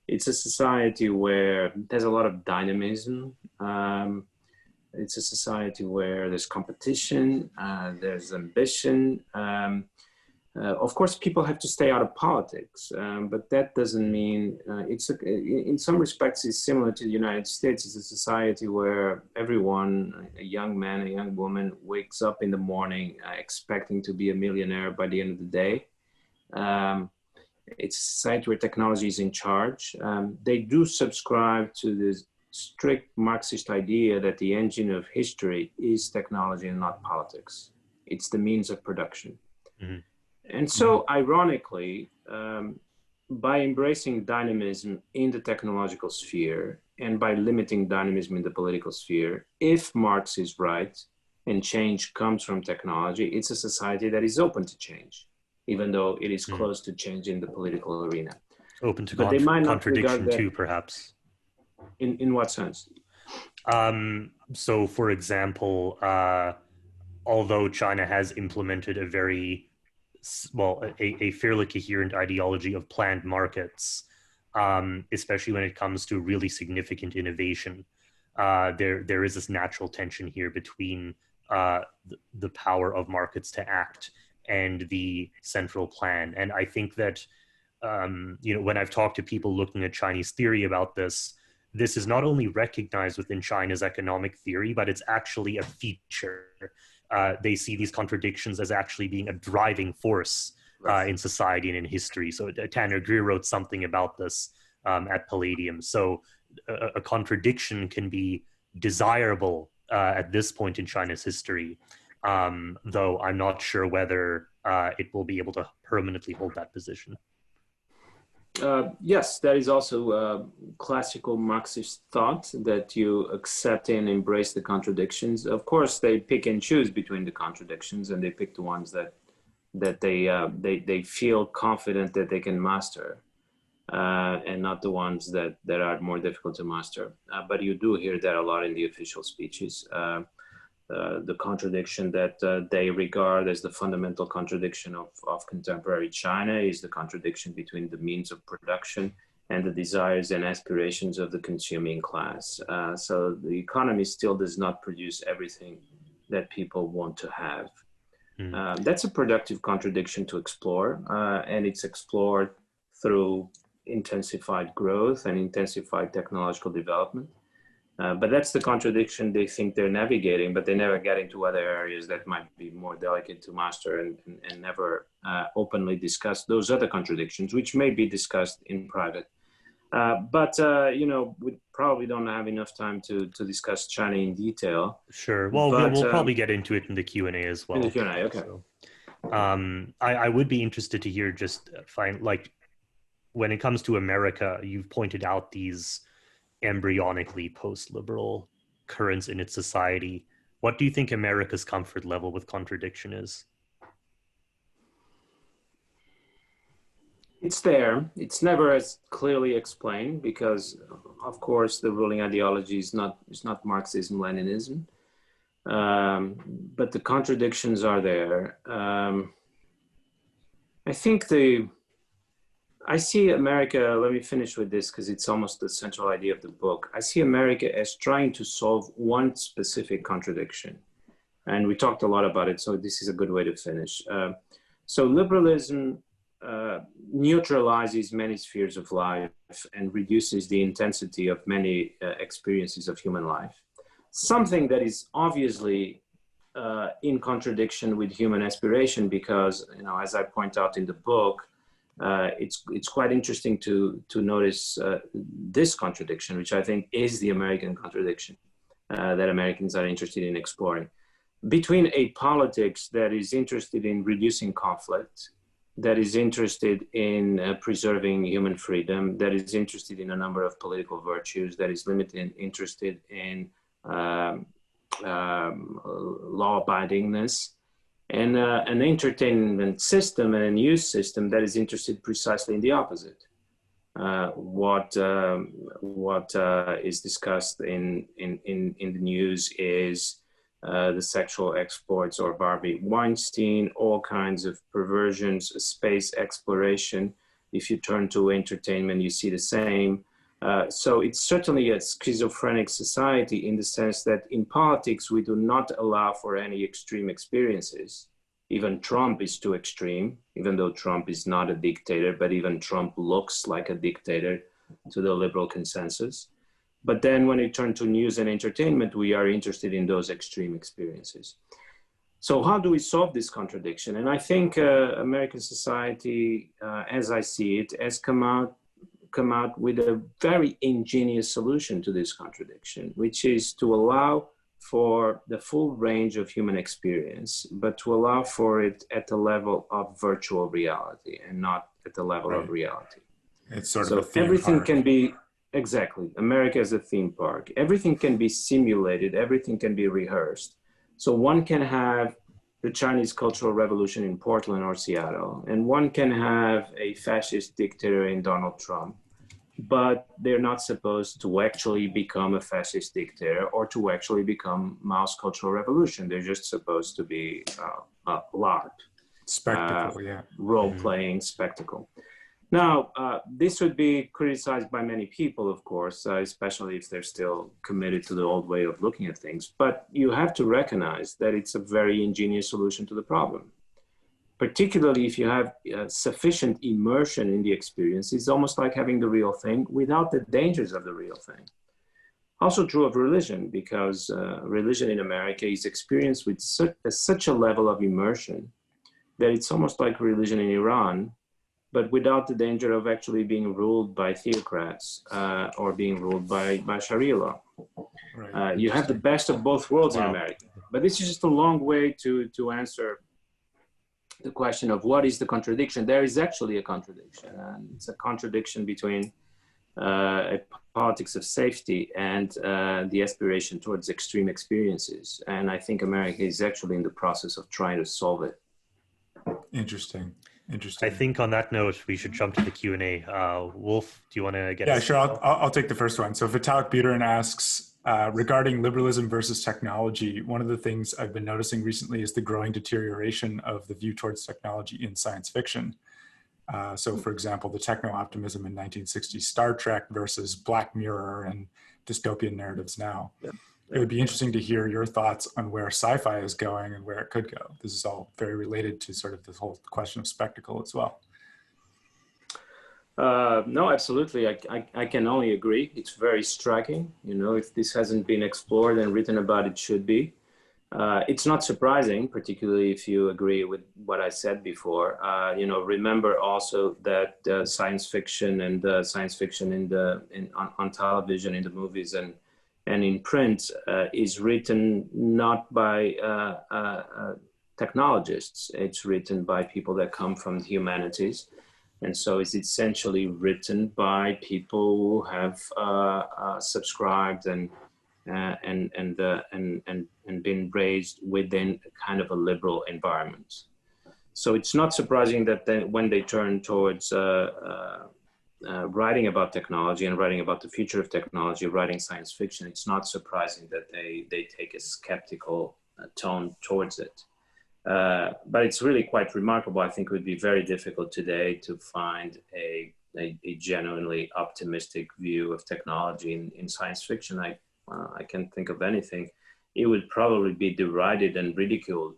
It's a society where there's a lot of dynamism. It's a society where there's competition, there's ambition. Of course, people have to stay out of politics, but that doesn't mean in some respects it's similar to the United States. It's a society where everyone, a young man, a young woman, wakes up in the morning expecting to be a millionaire by the end of the day. It's a society where technology is in charge. They do subscribe to this strict Marxist idea that the engine of history is technology and not politics. It's the means of production. Mm-hmm. And so, ironically, by embracing dynamism in the technological sphere and by limiting dynamism in the political sphere, if Marx is right and change comes from technology, it's a society that is open to change, even though it is close to change in the political arena. Open to But they might not contradiction regard that, too, perhaps. In what sense? So, for example, although China has implemented a fairly coherent ideology of planned markets, especially when it comes to really significant innovation, there is this natural tension here between the power of markets to act and the central plan. And I think that when I've talked to people looking at Chinese theory about this is not only recognized within China's economic theory, but it's actually a feature. They see these contradictions as actually being a driving force in society and in history. So Tanner Greer wrote something about this at Palladium. So a contradiction can be desirable at this point in China's history, though I'm not sure whether it will be able to permanently hold that position. Yes, that is also classical Marxist thought, that you accept and embrace the contradictions. Of course, they pick and choose between the contradictions, and they pick the ones that they feel confident that they can master, and not the ones that are more difficult to master. But you do hear that a lot in the official speeches. The contradiction that they regard as the fundamental contradiction of contemporary China is the contradiction between the means of production and the desires and aspirations of the consuming class. So the economy still does not produce everything that people want to have. That's a productive contradiction to explore, and it's explored through intensified growth and intensified technological development. But that's the contradiction they think they're navigating, but they never get into other areas that might be more delicate to master, and never openly discuss those other contradictions, which may be discussed in private. But we probably don't have enough time to discuss China in detail. Sure. Well, we'll probably get into it in the Q&A as well. In the Q&A, okay. So, I would be interested to hear when it comes to America, you've pointed out these embryonically post-liberal currents in its society. What do you think America's comfort level with contradiction is? It's there. It's never as clearly explained because, of course, the ruling ideology is not Marxism, Leninism. But the contradictions are there. I see America, let me finish with this because it's almost the central idea of the book. I see America as trying to solve one specific contradiction. And we talked a lot about it, so this is a good way to finish. So liberalism neutralizes many spheres of life and reduces the intensity of many experiences of human life. Something that is obviously in contradiction with human aspiration because, as I point out in the book, it's quite interesting to notice this contradiction, which I think is the American contradiction that Americans are interested in exploring. Between a politics that is interested in reducing conflict, that is interested in preserving human freedom, that is interested in a number of political virtues, that is interested in law-abidingness, and an entertainment system and a news system that is interested precisely in the opposite. What is discussed in the news is the sexual exploits or Barbie Weinstein, all kinds of perversions, space exploration. If you turn to entertainment, you see the same. So it's certainly a schizophrenic society in the sense that in politics, we do not allow for any extreme experiences. Even Trump is too extreme, even though Trump is not a dictator, but even Trump looks like a dictator to the liberal consensus. But then when you turn to news and entertainment, we are interested in those extreme experiences. So how do we solve this contradiction? And I think American society, as I see it, has come out with a very ingenious solution to this contradiction, which is to allow for the full range of human experience, but to allow for it at the level of virtual reality and not at the level of reality. It's sort of a theme everything park. can be, Exactly. America is a theme park. Everything can be simulated, everything can be rehearsed. So one can have the Chinese Cultural Revolution in Portland or Seattle, and one can have a fascist dictator in Donald Trump, but they're not supposed to actually become a fascist dictator or to actually become Mao's Cultural Revolution. They're just supposed to be LARP. Spectacle, yeah. Role-playing spectacle. Now, this would be criticized by many people, of course, especially if they're still committed to the old way of looking at things. But you have to recognize that it's a very ingenious solution to the problem. Particularly if you have sufficient immersion in the experience, it's almost like having the real thing without the dangers of the real thing. Also true of religion, because religion in America is experienced with such a level of immersion that it's almost like religion in Iran, but without the danger of actually being ruled by theocrats or being ruled by Sharia law. Right. You have the best of both worlds in America. But this is just a long way to answer the question of what is the contradiction. There is actually a contradiction. And it's a contradiction between a politics of safety and the aspiration towards extreme experiences. And I think America is actually in the process of trying to solve it. Interesting. I think on that note, we should jump to the Q&A. Wolf, do you want to get Yeah, sure. I'll take the first one. So Vitalik Buterin asks, regarding liberalism versus technology, one of the things I've been noticing recently is the growing deterioration of the view towards technology in science fiction. So for example, the techno-optimism in 1960s Star Trek versus Black Mirror and dystopian narratives now. Yeah. It would be interesting to hear your thoughts on where sci-fi is going and where it could go. This is all very related to sort of this whole question of spectacle as well. No, absolutely. I can only agree. It's very striking. You know, if this hasn't been explored and written about, it should be. It's not surprising, particularly if you agree with what I said before. You know, remember also that science fiction and science fiction on television, in the movies and in print is written not by technologists. It's written by people that come from the humanities. And so it's essentially written by people who have subscribed and been raised within a kind of a liberal environment. So it's not surprising that when they turn towards writing about technology and writing about the future of technology, writing science fiction, it's not surprising that they take a skeptical tone towards it. But it's really quite remarkable. I think it would be very difficult today to find a genuinely optimistic view of technology in science fiction. I can't think of anything. It would probably be derided and ridiculed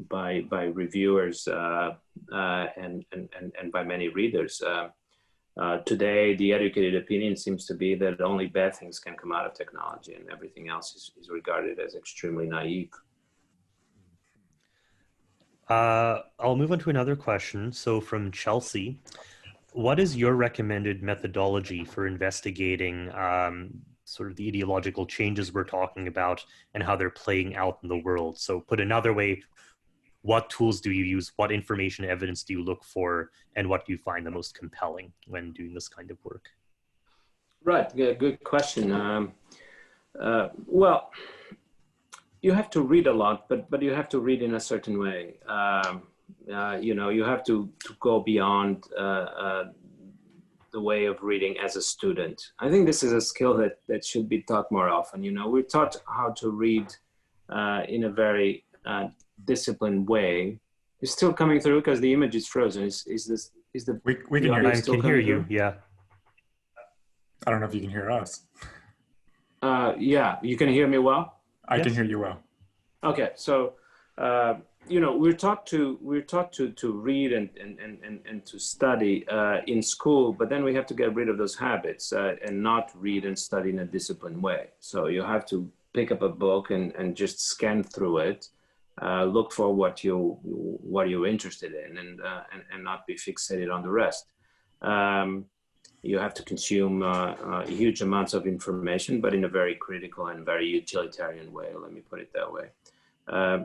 by reviewers and by many readers. Today, the educated opinion seems to be that only bad things can come out of technology, and everything else is regarded as extremely naive. I'll move on to another question. So from Chelsea, what is your recommended methodology for investigating sort of the ideological changes we're talking about and how they're playing out in the world? So put another way, what tools do you use? What information evidence do you look for? And what do you find the most compelling when doing this kind of work? Right, yeah, good question. Well, you have to read a lot, but you have to read in a certain way. You know, you have to go beyond the way of reading as a student. I think this is a skill that should be taught more often. You know, we're taught how to read in a very disciplined way. It's still coming through because the image is frozen. We can hear you. I can hear you. Yeah. I don't know if you can hear us. Yeah, you can hear me well? I can hear you well. Okay, so you know, we're taught to read and to study in school, but then we have to get rid of those habits and not read and study in a disciplined way. So you have to pick up a book and just scan through it, look for what you're interested in, and not be fixated on the rest. You have to consume huge amounts of information, but in a very critical and very utilitarian way. Let me put it that way.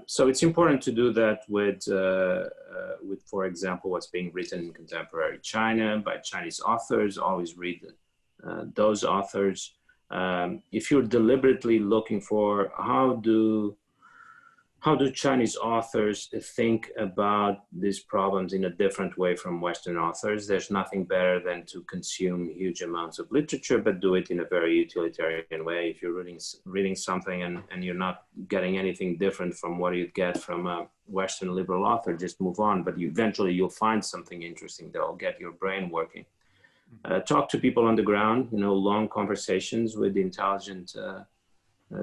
So it's important to do that with, for example, what's being written in contemporary China by Chinese authors. Always read those authors, if you're deliberately looking for how do Chinese authors think about these problems in a different way from Western authors, there's nothing better than to consume huge amounts of literature, but do it in a very utilitarian way. If you're reading something and you're not getting anything different from what you'd get from a Western liberal author, just move on. But eventually you'll find something interesting that'll get your brain working. Talk to people on the ground, long conversations with intelligent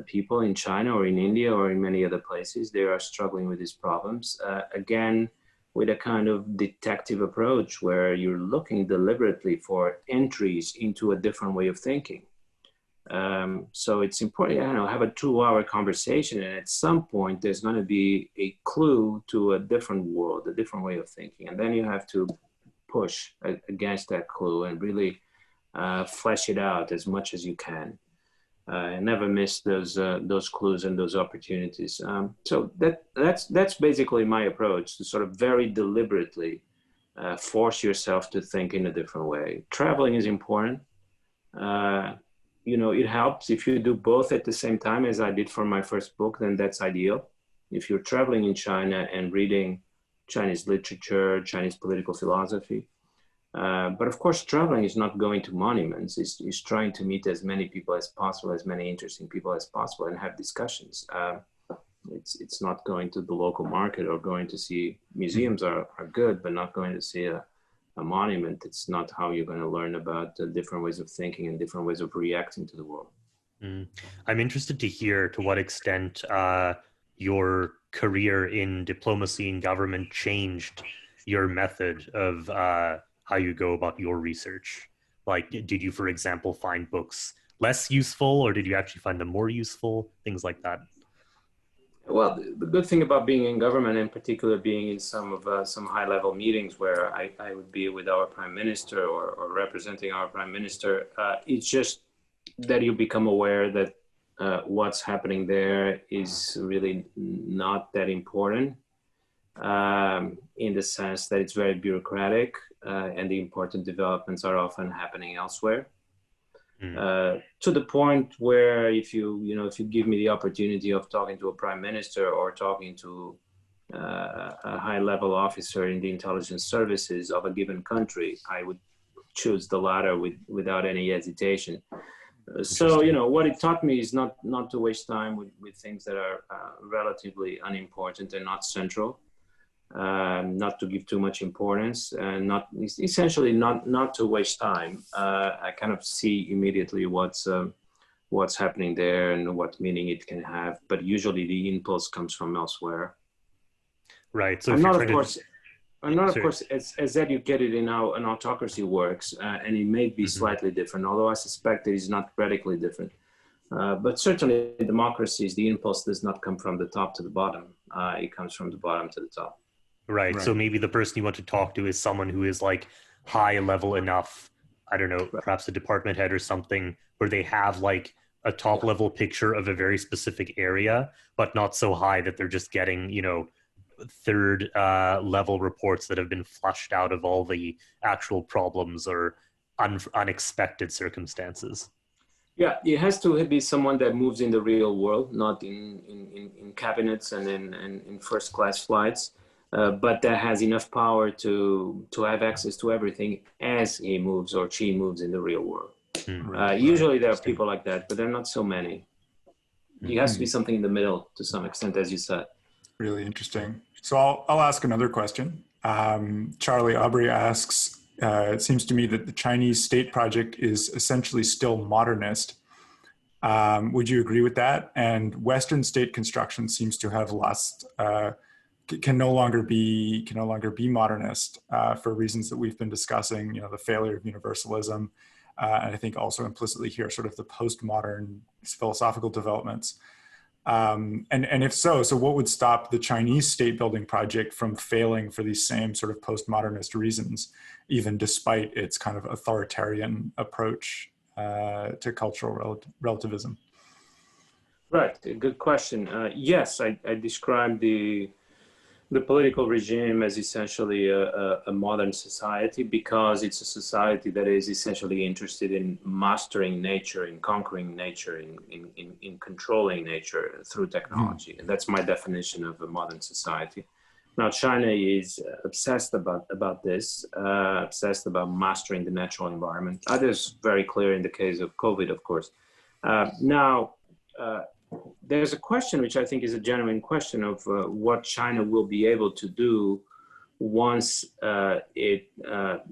people in China or in India or in many other places. They are struggling with these problems. Again, with a kind of detective approach where you're looking deliberately for entries into a different way of thinking. So it's important, have a 2-hour conversation, and at some point there's going to be a clue to a different world, a different way of thinking. And then you have to push against that clue and really flesh it out as much as you can. And never miss those clues and those opportunities. So that's basically my approach, to sort of very deliberately force yourself to think in a different way. Traveling is important. It helps if you do both at the same time, as I did for my first book, then that's ideal. If you're traveling in China and reading Chinese literature, Chinese political philosophy. But of course, traveling is not going to monuments. It's trying to meet as many people as possible, as many interesting people as possible, and have discussions. It's not going to the local market or going to see museums are good, but not going to see a monument. It's not how you're going to learn about different ways of thinking and different ways of reacting to the world. I'm interested to hear to what extent your career in diplomacy and government changed your method of how you go about your research. Like, did you, for example, find books less useful, or did you actually find them more useful? Things like that. Well, the good thing about being in government, in particular being in some high-level meetings where I would be with our prime minister or representing our prime minister, it's just that you become aware that what's happening there is really not that important, in the sense that it's very bureaucratic, and the important developments are often happening elsewhere. To the point where if you give me the opportunity of talking to a prime minister or talking to a high-level officer in the intelligence services of a given country, I would choose the latter without any hesitation. So, what it taught me is not to waste time with things that are relatively unimportant and not central. Not to give too much importance, and not to waste time. I kind of see immediately what's happening there and what meaning it can have, but usually the impulse comes from elsewhere. Right. So I'm not, of course, as educated in how an autocracy works, and it may be slightly different, although I suspect it is not radically different. But certainly in democracies, the impulse does not come from the top to the bottom. It comes from the bottom to the top. Right. So maybe the person you want to talk to is someone who is like high level enough, I don't know, perhaps a department head or something, where they have like a top level picture of a very specific area, but not so high that they're just getting, third level reports that have been flushed out of all the actual problems or unexpected circumstances. Yeah, it has to be someone that moves in the real world, not in cabinets and in first class flights. But that has enough power to have access to everything as he moves or she moves in the real world. Usually there are people like that, but there are not so many. It has to be something in the middle to some extent, as you said. Really interesting. So I'll ask another question. Charlie Aubrey asks, it seems to me that the Chinese state project is essentially still modernist. Would you agree with that? And Western state construction seems to have lost... can no longer be modernist for reasons that we've been discussing, the failure of universalism, and I think also implicitly here sort of the postmodern philosophical developments. And if so what would stop the Chinese state building project from failing for these same sort of postmodernist reasons, even despite its kind of authoritarian approach to cultural relativism? Right, good question. Yes, I described The political regime is essentially a modern society because it's a society that is essentially interested in mastering nature, in conquering nature, in controlling nature through technology. And that's my definition of a modern society. Now, China is obsessed about this, obsessed about mastering the natural environment. That is very clear in the case of COVID, of course. There's a question which I think is a genuine question of what China will be able to do once it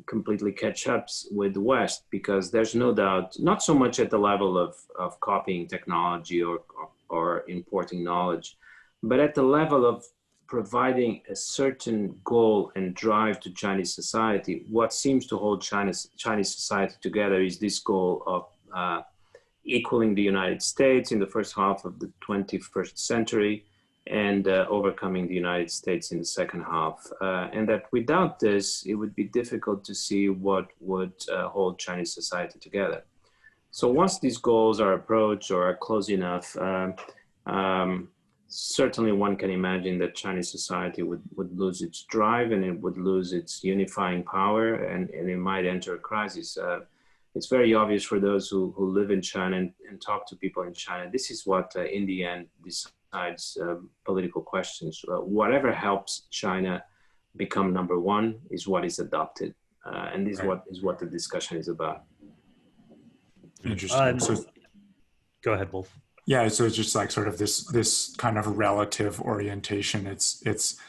completely catch up with the West, because there's no doubt, not so much at the level of copying technology or importing knowledge, but at the level of providing a certain goal and drive to Chinese society. What seems to hold Chinese society together is this goal of equaling the United States in the first half of the 21st century and overcoming the United States in the second half. And that without this, it would be difficult to see what would hold Chinese society together. So once these goals are approached or are close enough, certainly one can imagine that Chinese society would lose its drive and it would lose its unifying power and it might enter a crisis. It's very obvious for those who live in China and talk to people in China. This is what, in the end, decides political questions. Whatever helps China become number one is what is adopted. And this is what the discussion is about. Interesting. Go ahead, Wolf. Yeah, so it's just like sort of this kind of relative orientation. It's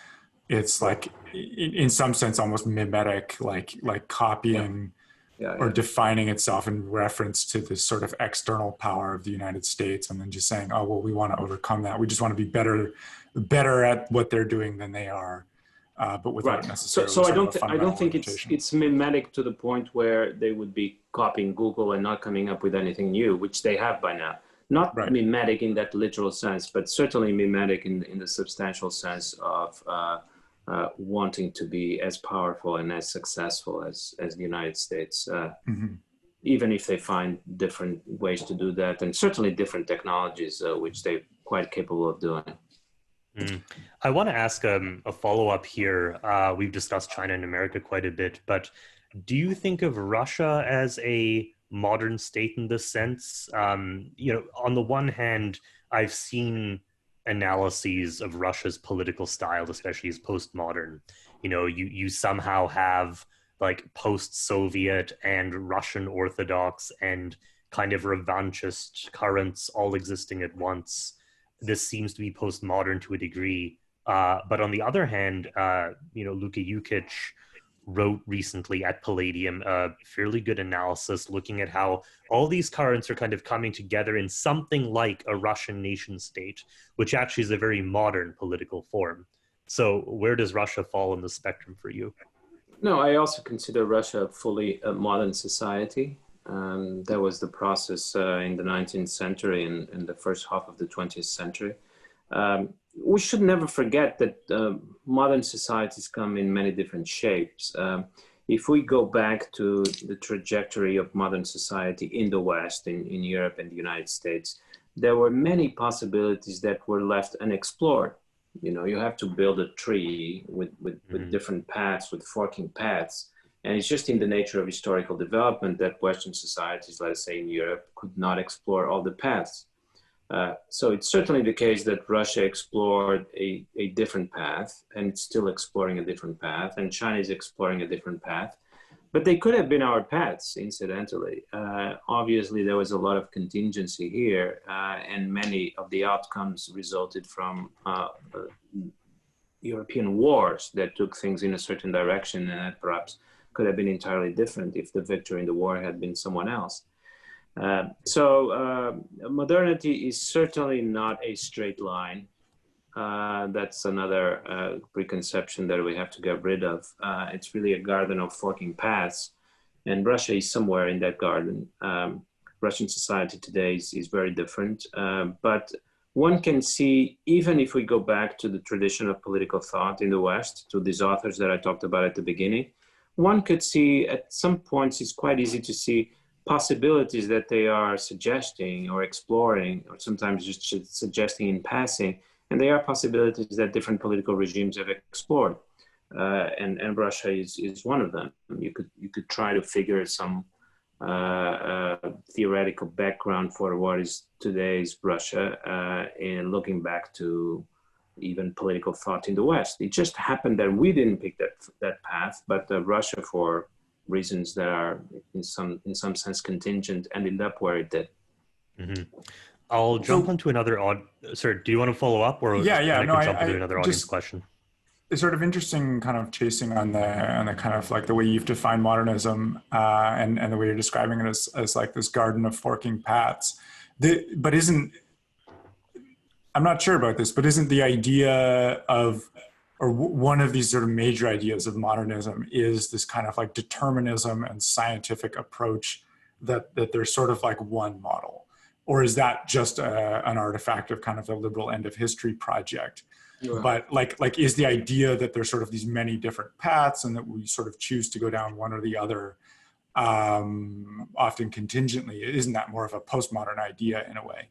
like in some sense almost mimetic, like copying or defining itself in reference to this sort of external power of the United States, and then just saying, oh well, we want to overcome that. We just want to be better at what they're doing than they are, but without necessarily. So I don't think it's mimetic to the point where they would be copying Google and not coming up with anything new, which they have by now. Not mimetic in that literal sense, but certainly mimetic in the substantial sense of wanting to be as powerful and as successful as the United States, even if they find different ways to do that, and certainly different technologies, which they're quite capable of doing. I want to ask a follow-up here. We've discussed China and America quite a bit, but do you think of Russia as a modern state in this sense? On the one hand, I've seen analyses of Russia's political style, especially as postmodern. You somehow have like post-Soviet and Russian Orthodox and kind of revanchist currents all existing at once. This seems to be postmodern to a degree. But on the other hand, Luka Jukic wrote recently at Palladium a fairly good analysis looking at how all these currents are kind of coming together in something like a Russian nation state, which actually is a very modern political form. So where does Russia fall on the spectrum for you? No, I also consider Russia fully a modern society. That was the process in the 19th century and the first half of the 20th century. We should never forget that modern societies come in many different shapes. If we go back to the trajectory of modern society in the West, in Europe and the United States, there were many possibilities that were left unexplored. You have to build a tree with different paths, with forking paths. And it's just in the nature of historical development that Western societies, let's say in Europe, could not explore all the paths. So it's certainly the case that Russia explored a different path, and it's still exploring a different path, and China is exploring a different path. But they could have been our paths, incidentally. Obviously, there was a lot of contingency here, and many of the outcomes resulted from European wars that took things in a certain direction, and that perhaps could have been entirely different if the victor in the war had been someone else. So modernity is certainly not a straight line. That's another preconception that we have to get rid of. It's really a garden of forking paths, and Russia is somewhere in that garden. Russian society today is very different, but one can see, even if we go back to the tradition of political thought in the West, to these authors that I talked about at the beginning, one could see at some points it's quite easy to see possibilities that they are suggesting or exploring, or sometimes just suggesting in passing, And they are possibilities that different political regimes have explored. And Russia is one of them. You could try to figure some theoretical background for what is today's Russia, and looking back to even political thought in the West. It just happened that we didn't pick that path, but Russia, for reasons that are in some sense contingent, ended up where it did. Mm-hmm. I'll jump onto another Sir, do you want to follow up, or yeah, I no, can jump into another audience question? It's sort of interesting, kind of chasing on the kind of like the way you've defined modernism, and the way you're describing it as like this garden of forking paths. But I'm not sure about this, but isn't the idea of, or one of these sort of major ideas of modernism is this kind of like determinism and scientific approach that there's sort of like one model? Or is that just an artifact of kind of the liberal end of history project? Yeah. But like is the idea that there's sort of these many different paths and that we sort of choose to go down one or the other, often contingently, isn't that more of a postmodern idea in a way?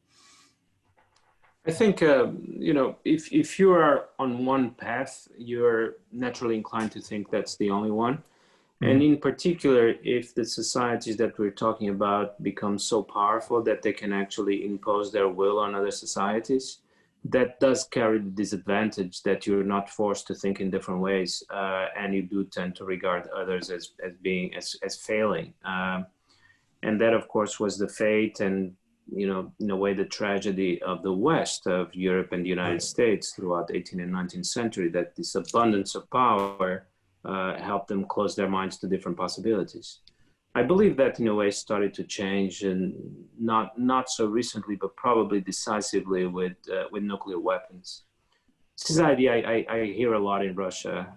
I think, if you are on one path, you're naturally inclined to think that's the only one. Mm-hmm. And in particular, if the societies that we're talking about become so powerful that they can actually impose their will on other societies, that does carry the disadvantage that you're not forced to think in different ways, and you do tend to regard others as failing. And that, of course, was the fate and, in a way, the tragedy of the West, of Europe and the United States throughout the 18th and 19th century, that this abundance of power helped them close their minds to different possibilities. I believe that in a way started to change, and not so recently, but probably decisively with nuclear weapons. This is an idea I hear a lot in Russia,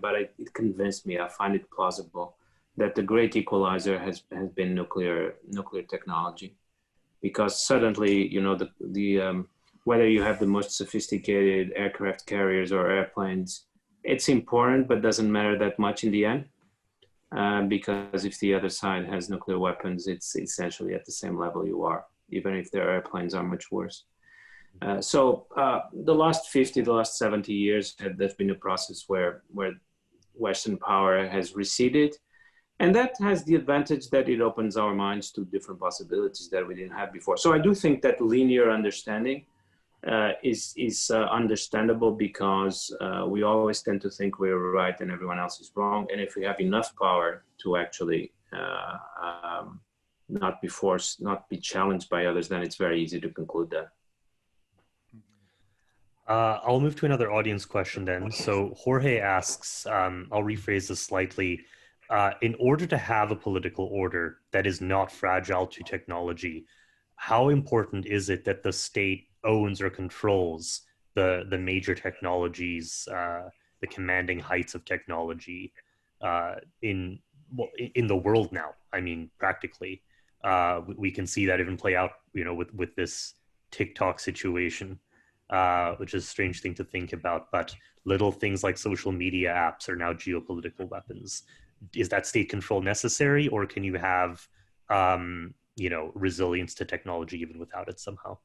but it convinced me. I find it plausible that the great equalizer has been nuclear technology, because suddenly, whether you have the most sophisticated aircraft carriers or airplanes, it's important, but doesn't matter that much in the end. Because if the other side has nuclear weapons, it's essentially at the same level you are, even if their airplanes are much worse. So the last 70 years, there's been a process where Western power has receded. And that has the advantage that it opens our minds to different possibilities that we didn't have before. So I do think that linear understanding is understandable, because we always tend to think we're right and everyone else is wrong. And if we have enough power to actually not be forced, not be challenged by others, then it's very easy to conclude that. I'll move to another audience question then. So Jorge asks, I'll rephrase this slightly. In order to have a political order that is not fragile to technology, how important is it that the state owns or controls the major technologies, the commanding heights of technology in the world now? I mean, practically, we can see that even play out, with this TikTok situation, which is a strange thing to think about. But little things like social media apps are now geopolitical weapons. Is that state control necessary, or can you have, resilience to technology even without it somehow?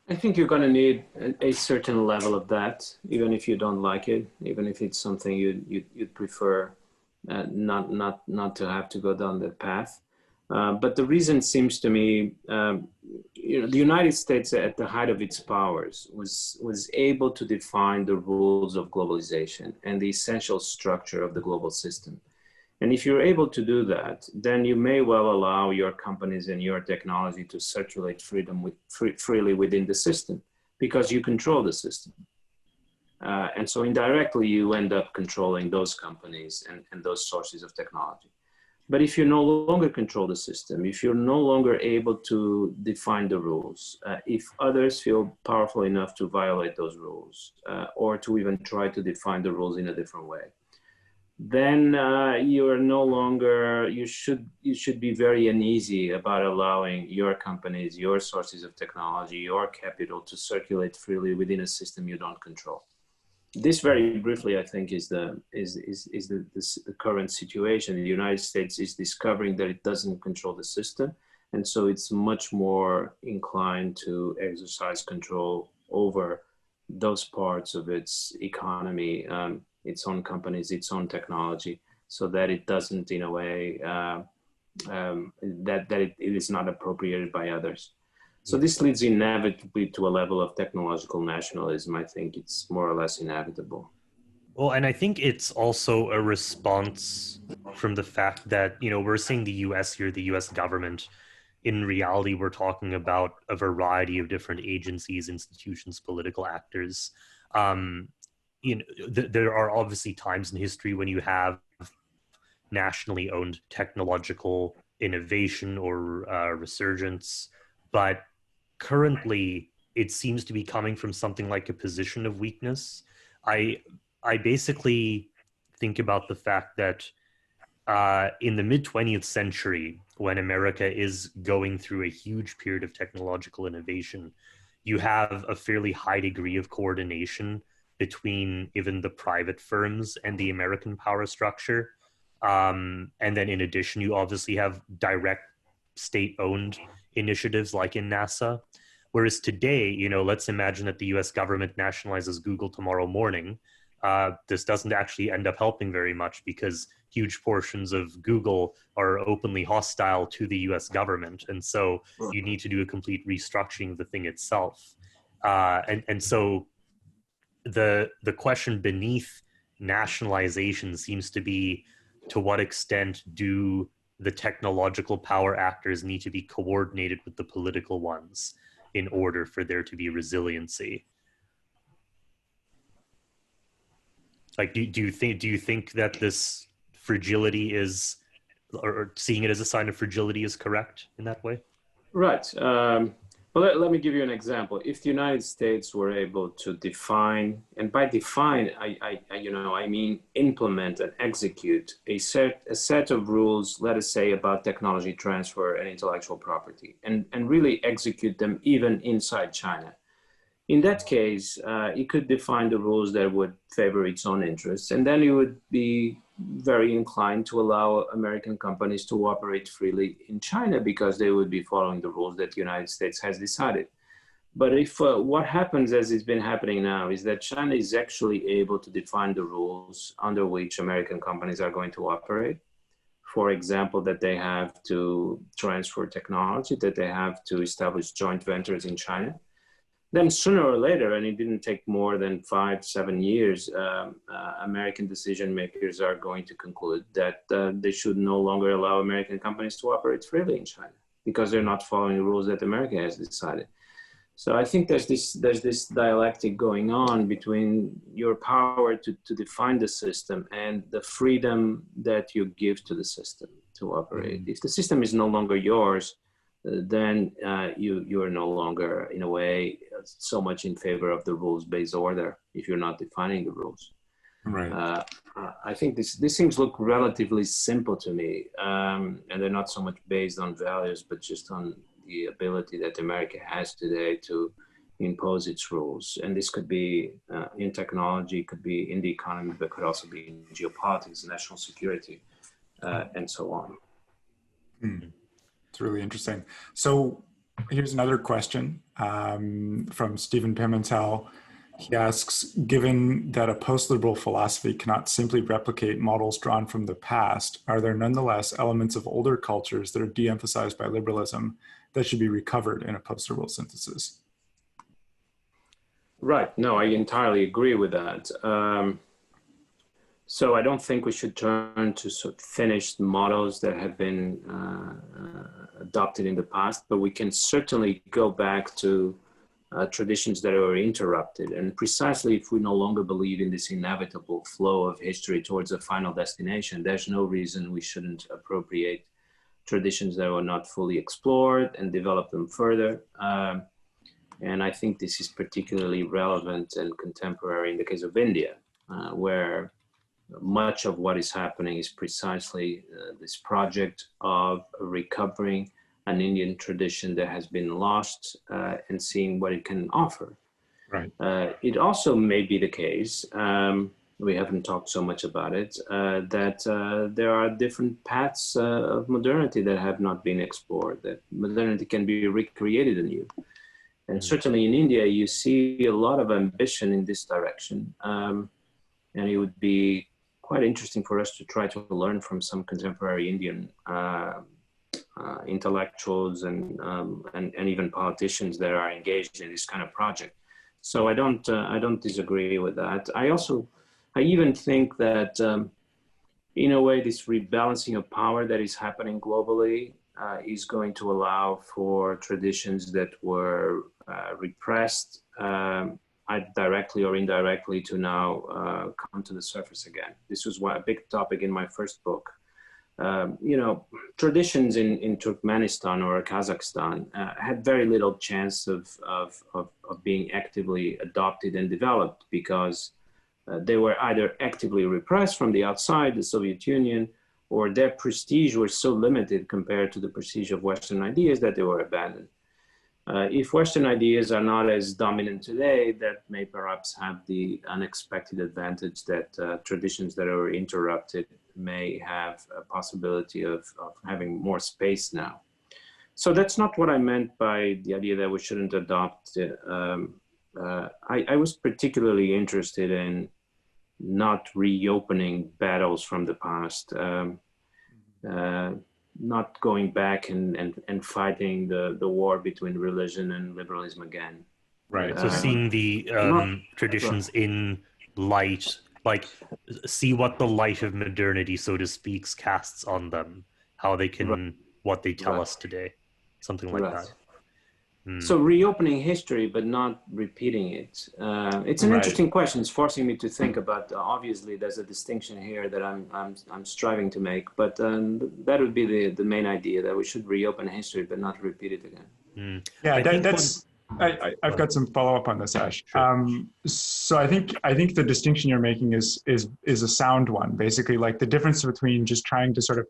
I think you're going to need a certain level of that, even if you don't like it, even if it's something you'd prefer not to have to go down that path. But the reason seems to me, the United States at the height of its powers was able to define the rules of globalization and the essential structure of the global system. And if you're able to do that, then you may well allow your companies and your technology to circulate freely within the system, because you control the system. And so indirectly, you end up controlling those companies and those sources of technology. But if you no longer control the system, if you're no longer able to define the rules, if others feel powerful enough to violate those rules, or to even try to define the rules in a different way, then you should be very uneasy about allowing your companies, your sources of technology, your capital to circulate freely within a system you don't control. This, very briefly, I think, is the current situation. The United States is discovering that it doesn't control the system, And so it's much more inclined to exercise control over those parts of its economy, its own companies, its own technology, so that it doesn't, in a way, that it is not appropriated by others. So this leads inevitably to a level of technological nationalism. I think it's more or less inevitable. Well, and I think it's also a response from the fact that, we're seeing the US here, the US government. In reality, we're talking about a variety of different agencies, institutions, political actors. There are obviously times in history when you have nationally owned technological innovation or resurgence, but currently it seems to be coming from something like a position of weakness. I basically think about the fact that in the mid-20th century, when America is going through a huge period of technological innovation, you have a fairly high degree of coordination between even the private firms and the American power structure. And then in addition, you obviously have direct state-owned initiatives like in NASA. Whereas today, let's imagine that the US government nationalizes Google tomorrow morning. This doesn't actually end up helping very much because huge portions of Google are openly hostile to the US government. And so you need to do a complete restructuring of the thing itself. And so the question beneath nationalization seems to be, to what extent do the technological power actors need to be coordinated with the political ones in order for there to be resiliency? Like, do you think that this fragility is, or seeing it as a sign of fragility is correct in that way? Right. Well, let me give you an example. If the United States were able to define, and by define, I mean implement and execute a set of rules, let us say, about technology transfer and intellectual property, and really execute them even inside China. In that case, it could define the rules that would favor its own interests, and then it would be very inclined to allow American companies to operate freely in China because they would be following the rules that the United States has decided. But if what happens, as it's been happening now, is that China is actually able to define the rules under which American companies are going to operate. For example, that they have to transfer technology, that they have to establish joint ventures in China. Then sooner or later, and it didn't take more than 5-7 years, American decision makers are going to conclude that they should no longer allow American companies to operate freely in China because they're not following the rules that America has decided. So I think there's this dialectic going on between your power to define the system and the freedom that you give to the system to operate. If the system is no longer yours, then you are no longer, in a way, so much in favor of the rules-based order if you're not defining the rules. Right. I think this things look relatively simple to me, and they're not so much based on values, but just on the ability that America has today to impose its rules. And this could be in technology, could be in the economy, but could also be in geopolitics, national security, and so on. It's really interesting. So here's another question from Stephen Pimentel. He asks, given that a post-liberal philosophy cannot simply replicate models drawn from the past, are there nonetheless elements of older cultures that are de-emphasized by liberalism that should be recovered in a post-liberal synthesis? Right. No, I entirely agree with that. So I don't think we should turn to sort of finished models that have been adopted in the past, but we can certainly go back to traditions that were interrupted. And precisely if we no longer believe in this inevitable flow of history towards a final destination, there's no reason we shouldn't appropriate traditions that were not fully explored and develop them further. And I think this is particularly relevant and contemporary in the case of India, where much of what is happening is precisely this project of recovering an Indian tradition that has been lost and seeing what it can offer. Right. It also may be the case we haven't talked so much about it, that there are different paths of modernity that have not been explored, that modernity can be recreated anew. And certainly in India, you see a lot of ambition in this direction. And it would be quite interesting for us to try to learn from some contemporary Indian intellectuals and even politicians that are engaged in this kind of project. So I don't disagree with that. I even think that in a way, this rebalancing of power that is happening globally is going to allow for traditions that were repressed, directly or indirectly, to now come to the surface again. This was a big topic in my first book. Traditions in Turkmenistan or Kazakhstan had very little chance of being actively adopted and developed because they were either actively repressed from the outside, the Soviet Union, or their prestige was so limited compared to the prestige of Western ideas that they were abandoned. If Western ideas are not as dominant today, that may perhaps have the unexpected advantage that traditions that are interrupted may have a possibility of having more space now. So that's not what I meant by the idea that we shouldn't adopt. I was particularly interested in not reopening battles from the past, not going back and fighting the war between religion and liberalism again. Right. So seeing the traditions in light, like see what the light of modernity, so to speak, casts on them, how they can, what they tell us today, something like that. So reopening history, but not repeating it. It's an interesting question. It's forcing me to think about. Obviously, there's a distinction here that I'm striving to make. But that would be the main idea, that we should reopen history, but not repeat it again. Yeah, I've got some follow up on this, Ash. Sure. So I think the distinction you're making is a sound one. Basically, like the difference between just trying to sort of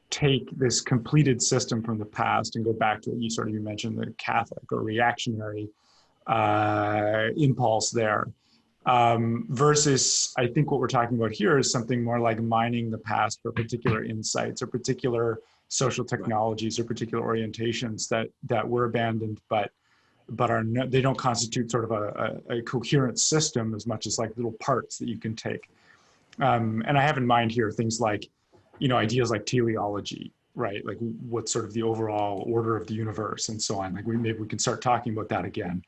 take this completed system from the past and go back to what you mentioned, the Catholic or reactionary impulse there, versus I think what we're talking about here is something more like mining the past for particular insights or particular social technologies or particular orientations that were abandoned, but they don't constitute sort of a coherent system as much as like little parts that you can take. And I have in mind here things like, ideas like teleology, right? Like what's sort of the overall order of the universe and so on. Like maybe we can start talking about that again.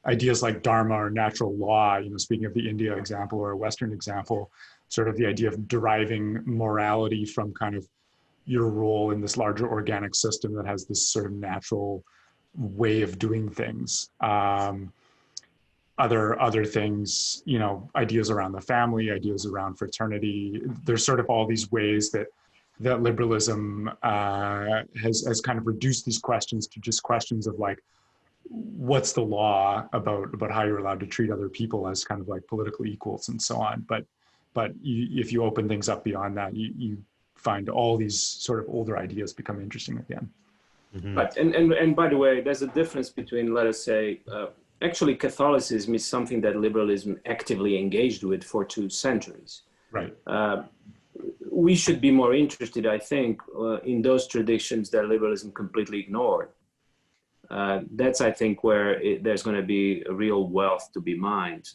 Ideas like dharma or natural law, speaking of the India example or a Western example, sort of the idea of deriving morality from kind of your role in this larger organic system that has this sort of natural way of doing things. Other things, ideas around the family, ideas around fraternity. There's sort of all these ways that liberalism has kind of reduced these questions to just questions of like, what's the law about how you're allowed to treat other people as kind of like political equals and so on. But if you open things up beyond that, you find all these sort of older ideas become interesting again. Mm-hmm. Right, and by the way, there's a difference between, let us say, actually, Catholicism is something that liberalism actively engaged with for 2 centuries. Right. We should be more interested, I think, in those traditions that liberalism completely ignored. That's, I think, where there's going to be a real wealth to be mined,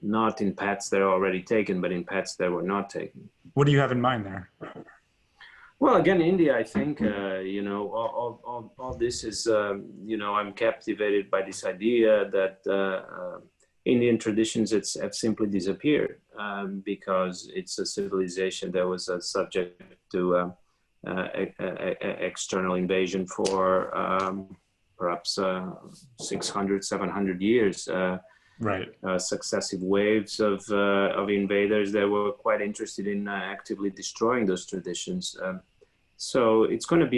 not in paths that are already taken, but in paths that were not taken. What do you have in mind there? Well, again, India, I think, all this is, I'm captivated by this idea that Indian traditions have simply disappeared because it's a civilization that was subject to external invasion for perhaps 600, 700 years. Successive waves of invaders that were quite interested in actively destroying those traditions. So it's going to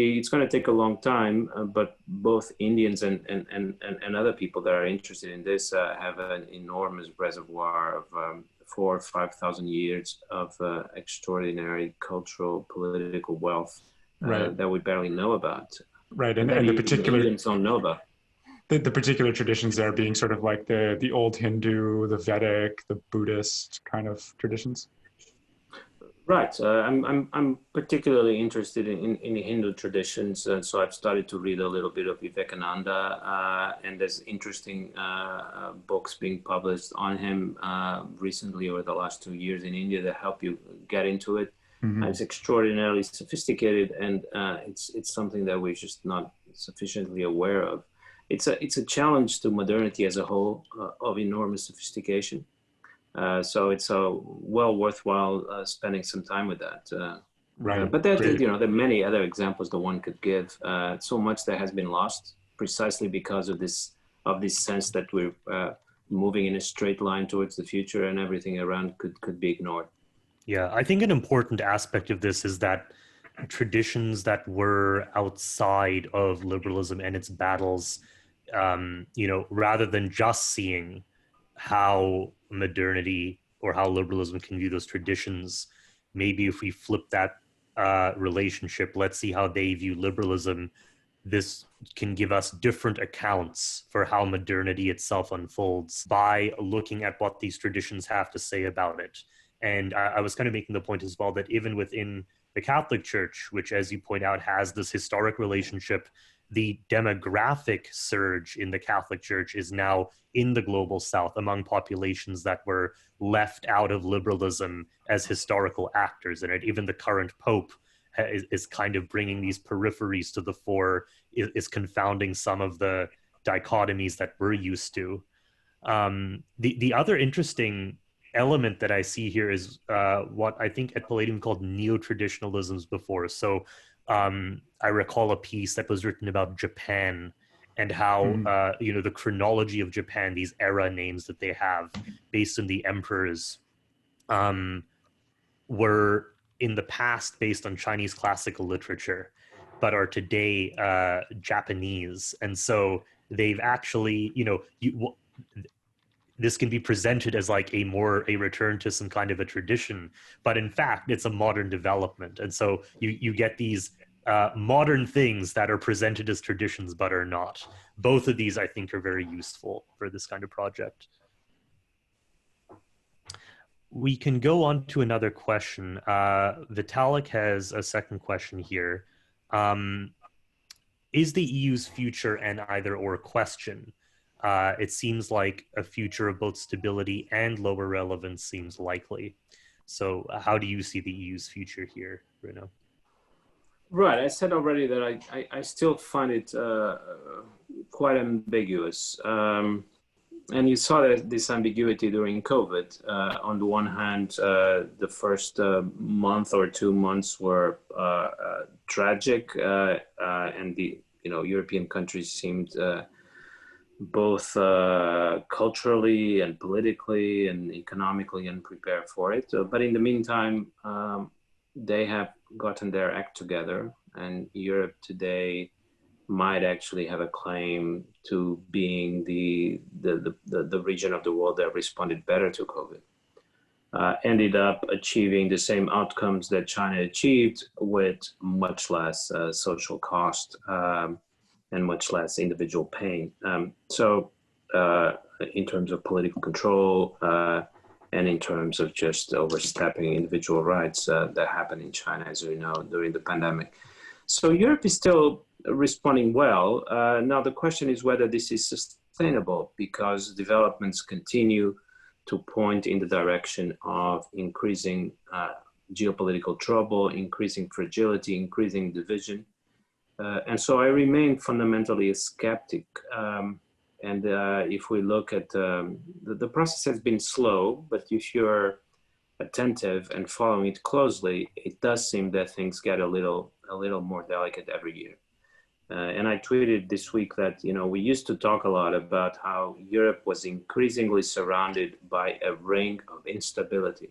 take a long time, but both Indians and other people that are interested in this have an enormous reservoir of 4,000 or 5,000 years of extraordinary cultural, political wealth that we barely know about. Right, and the particular Indians don't know about. the particular traditions there being sort of like the old Hindu, the Vedic, the Buddhist kind of traditions. Right. I'm particularly interested in Hindu traditions, and so I've started to read a little bit of Vivekananda, and there's interesting books being published on him recently over the last 2 years in India that help you get into it. Mm-hmm. It's extraordinarily sophisticated, and it's something that we're just not sufficiently aware of. It's a challenge to modernity as a whole of enormous sophistication. So it's well worthwhile spending some time with that. Right. But there, Great. there are many other examples that one could give. So much that has been lost precisely because of this sense that we're moving in a straight line towards the future, and everything around could be ignored. Yeah, I think an important aspect of this is that traditions that were outside of liberalism and its battles, rather than just seeing how modernity or how liberalism can view those traditions, maybe if we flip that relationship, let's see how they view liberalism. This can give us different accounts for how modernity itself unfolds by looking at what these traditions have to say about it. And I was kind of making the point as well that even within the Catholic Church, which, as you point out, has this historic relationship, the demographic surge in the Catholic Church is now in the global South among populations that were left out of liberalism as historical actors in it. Even the current Pope is kind of bringing these peripheries to the fore, is confounding some of the dichotomies that we're used to. The other interesting element that I see here is what I think at Palladium called neo-traditionalisms before. So I recall a piece that was written about Japan and how, the chronology of Japan, these era names that they have based on the emperors, were in the past based on Chinese classical literature, but are today Japanese. And so they've actually, this can be presented as like a return to some kind of a tradition, but in fact, it's a modern development. And so you get these modern things that are presented as traditions, but are not. Both of these, I think, are very useful for this kind of project. We can go on to another question. Vitalik has a second question here. Is the EU's future an either or question? It seems like a future of both stability and lower relevance seems likely. So how do you see the EU's future here, Bruno? Right. I said already that I still find it quite ambiguous. And you saw this ambiguity during COVID. On the one hand, the first month or 2 months were tragic, and the European countries seemed both culturally and politically and economically unprepared for it. But in the meantime, they have gotten their act together, and Europe today might actually have a claim to being the region of the world that responded better to COVID. Ended up achieving the same outcomes that China achieved with much less social cost and much less individual pain. So in terms of political control and in terms of just overstepping individual rights that happened in China, as we know, during the pandemic. So Europe is still responding well. Now the question is whether this is sustainable, because developments continue to point in the direction of increasing geopolitical trouble, increasing fragility, increasing division. And so I remain fundamentally a skeptic. And if we look at the process has been slow, but if you're attentive and following it closely, it does seem that things get a little more delicate every year. And I tweeted this week that, we used to talk a lot about how Europe was increasingly surrounded by a ring of instability.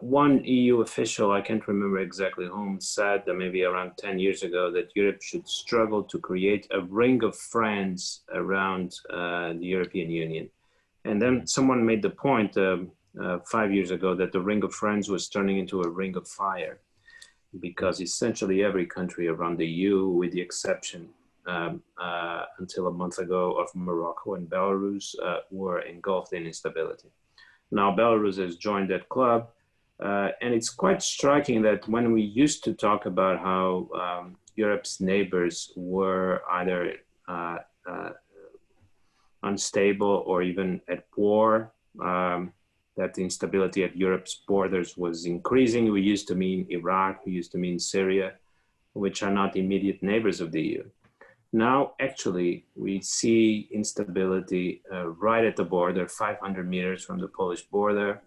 One EU official, I can't remember exactly whom, said that maybe around 10 years ago that Europe should struggle to create a ring of friends around the European Union. And then someone made the point 5 years ago that the ring of friends was turning into a ring of fire, because essentially every country around the EU, with the exception until a month ago of Morocco and Belarus were engulfed in instability. Now Belarus has joined that club, and it's quite striking that when we used to talk about how Europe's neighbors were either unstable or even at war, that the instability at Europe's borders was increasing. We used to mean Iraq, we used to mean Syria, which are not immediate neighbors of the EU. Now, actually, we see instability right at the border, 500 meters from the Polish border.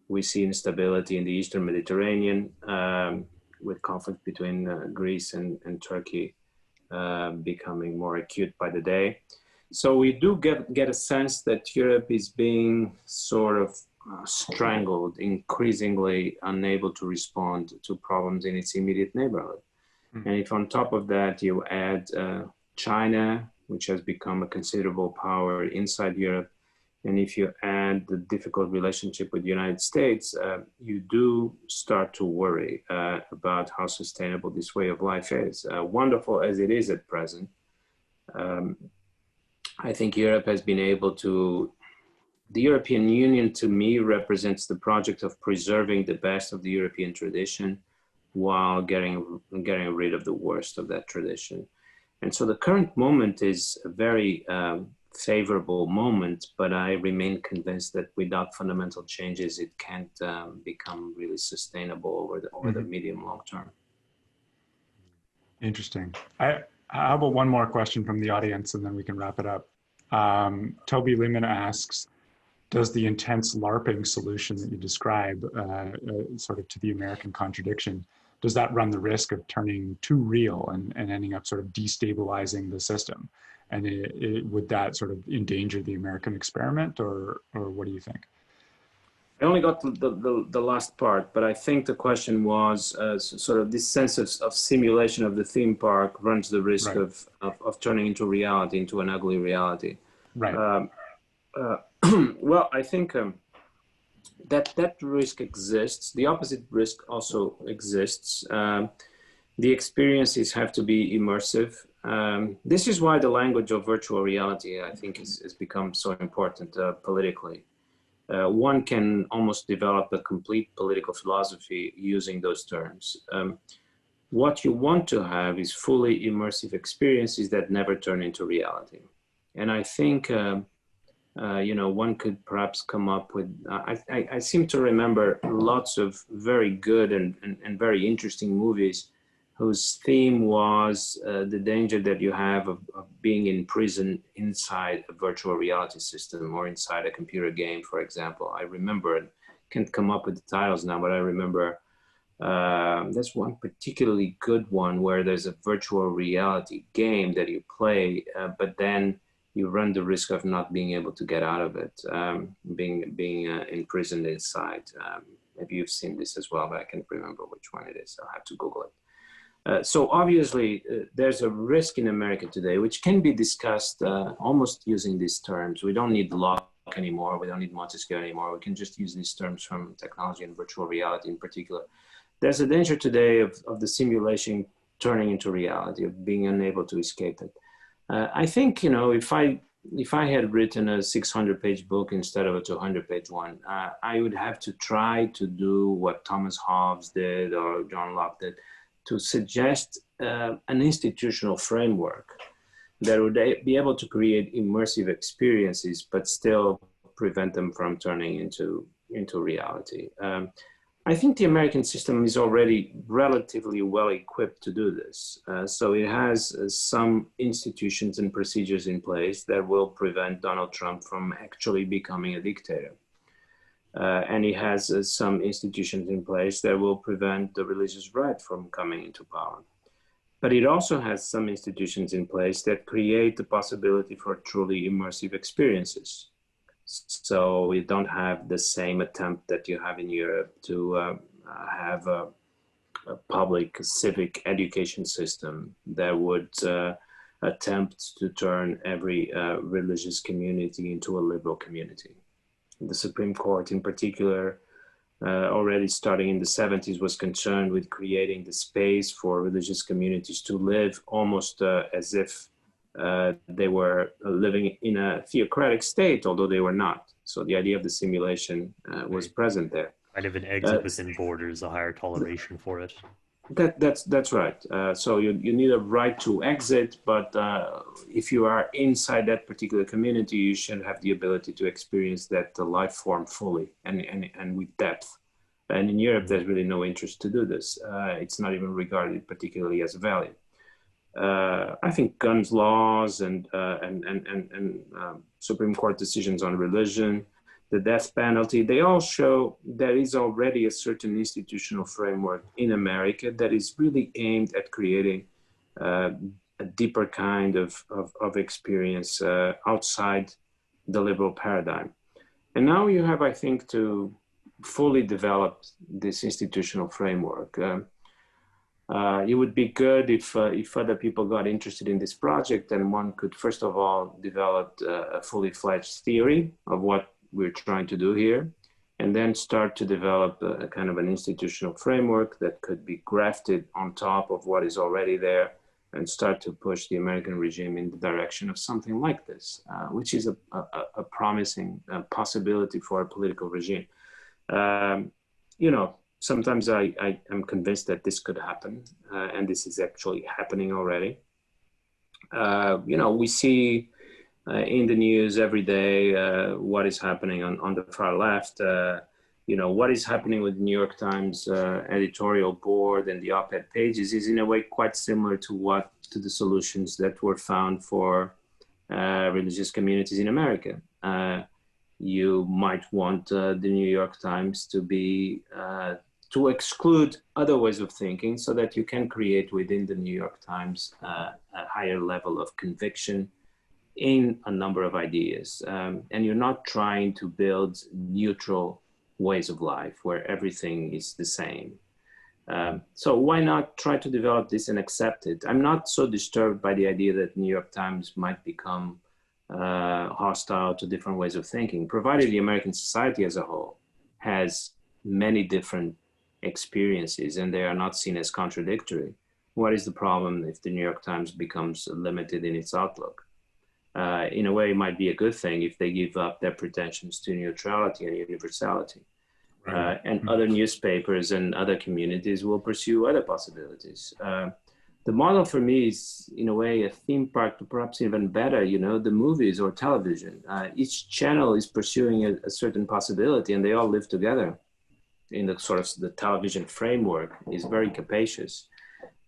We see instability in the Eastern Mediterranean with conflict between Greece and Turkey becoming more acute by the day. So we do get a sense that Europe is being sort of strangled, increasingly unable to respond to problems in its immediate neighborhood. And if on top of that you add China, which has become a considerable power inside Europe, and if you add the difficult relationship with the United States, you do start to worry about how sustainable this way of life is. Wonderful as it is at present, I think Europe has been able to, the European Union to me represents the project of preserving the best of the European tradition while getting rid of the worst of that tradition. And so the current moment is a very favorable moment, but I remain convinced that without fundamental changes, it can't become really sustainable over the medium long term. Interesting. How about one more question from the audience and then we can wrap it up. Toby Lehman asks, does the intense LARPing solution that you describe, sort of to the American contradiction, does that run the risk of turning too real and ending up sort of destabilizing the system? And would that sort of endanger the American experiment, or what do you think? I only got the last part, but I think the question was sort of this sense of simulation of the theme park runs the risk of turning into reality, into an ugly reality. Right. Well, I think that risk exists. The opposite risk also exists. The experiences have to be immersive. This is why the language of virtual reality, I think, has become so important politically. One can almost develop a complete political philosophy using those terms. What you want to have is fully immersive experiences that never turn into reality. And I think, one could perhaps come up with, I seem to remember lots of very good and very interesting movies whose theme was the danger that you have of being in prison inside a virtual reality system or inside a computer game, for example. I remember, I can't come up with the titles now, but I remember there's one particularly good one where there's a virtual reality game that you play, but then you run the risk of not being able to get out of it, being imprisoned inside. Maybe you've seen this as well, but I can't remember which one it is. I'll have to Google it. So obviously, there's a risk in America today, which can be discussed almost using these terms. We don't need Locke anymore. We don't need Montesquieu anymore. We can just use these terms from technology and virtual reality in particular. There's a danger today of the simulation turning into reality, of being unable to escape it. I think, if I had written a 600-page book instead of a 200-page one, I would have to try to do what Thomas Hobbes did or John Locke did, to suggest an institutional framework that would be able to create immersive experiences, but still prevent them from turning into reality. I think the American system is already relatively well equipped to do this. So it has some institutions and procedures in place that will prevent Donald Trump from actually becoming a dictator. And it has some institutions in place that will prevent the religious right from coming into power. But it also has some institutions in place that create the possibility for truly immersive experiences. So we don't have the same attempt that you have in Europe to have a public civic education system that would attempt to turn every religious community into a liberal community. The Supreme Court in particular, already starting in the 70s, was concerned with creating the space for religious communities to live almost as if they were living in a theocratic state, although they were not. So the idea of the simulation was present there. Kind of an exit within borders, a higher toleration for it. That's right. So you need a right to exit, but if you are inside that particular community, you should have the ability to experience that life form fully and with depth. And in Europe, there's really no interest to do this. It's not even regarded particularly as valid. I think guns laws and Supreme Court decisions on religion, the death penalty, they all show there is already a certain institutional framework in America that is really aimed at creating a deeper kind of experience outside the liberal paradigm. And now you have, I think, to fully develop this institutional framework. It would be good if other people got interested in this project, and one could, first of all, develop a fully fledged theory of what we're trying to do here, and then start to develop a kind of an institutional framework that could be grafted on top of what is already there and start to push the American regime in the direction of something like this, which is a promising possibility for a political regime. You know, sometimes I am convinced that this could happen, and this is actually happening already. You know, we see in the news every day what is happening on the far left. You know, what is happening with the New York Times editorial board and the op-ed pages is in a way quite similar to the solutions that were found for religious communities in America. You might want the New York Times to be to exclude other ways of thinking so that you can create within the New York Times a higher level of conviction in a number of ideas. And you're not trying to build neutral ways of life where everything is the same. So why not try to develop this and accept it? I'm not so disturbed by the idea that New York Times might become hostile to different ways of thinking, provided the American society as a whole has many different experiences and they are not seen as contradictory. What is the problem if the New York Times becomes limited in its outlook? In a way, it might be a good thing if they give up their pretensions to neutrality and universality. Right. And other newspapers and other communities will pursue other possibilities. The model for me is, in a way, a theme park, perhaps even better, you know, the movies or television. Each channel is pursuing a certain possibility and they all live together in the sort of the television framework is very capacious.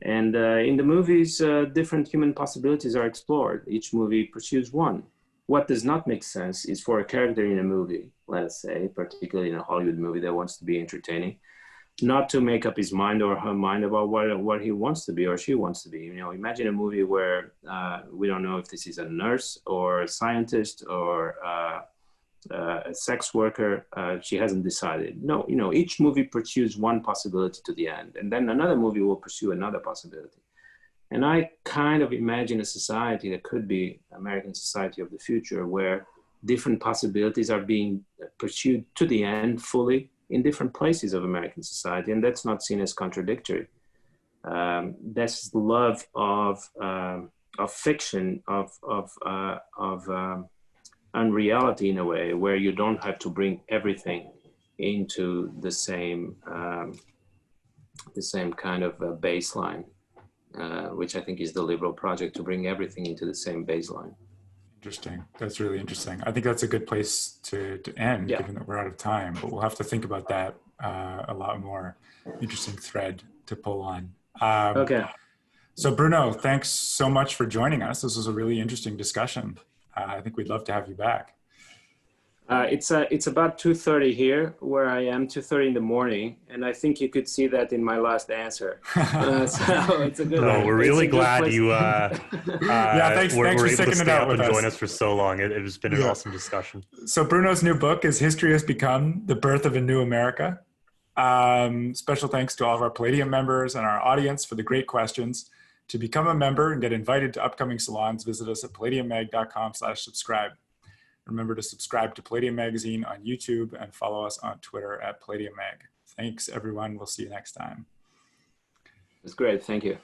And in the movies, different human possibilities are explored. Each movie pursues one. What does not make sense is for a character in a movie, let's say, particularly in a Hollywood movie that wants to be entertaining, not to make up his mind or her mind about what he wants to be or she wants to be. You know, imagine a movie where we don't know if this is a nurse or a scientist or a sex worker. She hasn't decided. No, you know, each movie pursues one possibility to the end, and then another movie will pursue another possibility. And I kind of imagine a society that could be American society of the future, where different possibilities are being pursued to the end fully in different places of American society, and that's not seen as contradictory. That's the love of fiction, of unreality in a way, where you don't have to bring everything into the same kind of baseline, which I think is the liberal project, to bring everything into the same baseline. Interesting. That's really interesting. I think that's a good place to end, given that we're out of time, but we'll have to think about that a lot more. Interesting thread to pull on. Okay. So Bruno, thanks so much for joining us. This was a really interesting discussion. I think we'd love to have you back. It's about 2:30 here where I am, 2:30 in the morning, and I think you could see that in my last answer. So it's a good. No, we're really glad you. Thanks were for able to sticking stay it out up with and us. join us for so long. It has been an awesome discussion. So Bruno's new book is "History Has Become: The Birth of a New America." Special thanks to all of our Palladium members and our audience for the great questions. To become a member and get invited to upcoming salons, visit us at palladiummag.com/subscribe. Remember to subscribe to Palladium Magazine on YouTube and follow us on Twitter at Palladium Mag. Thanks, everyone. We'll see you next time. It's great. Thank you.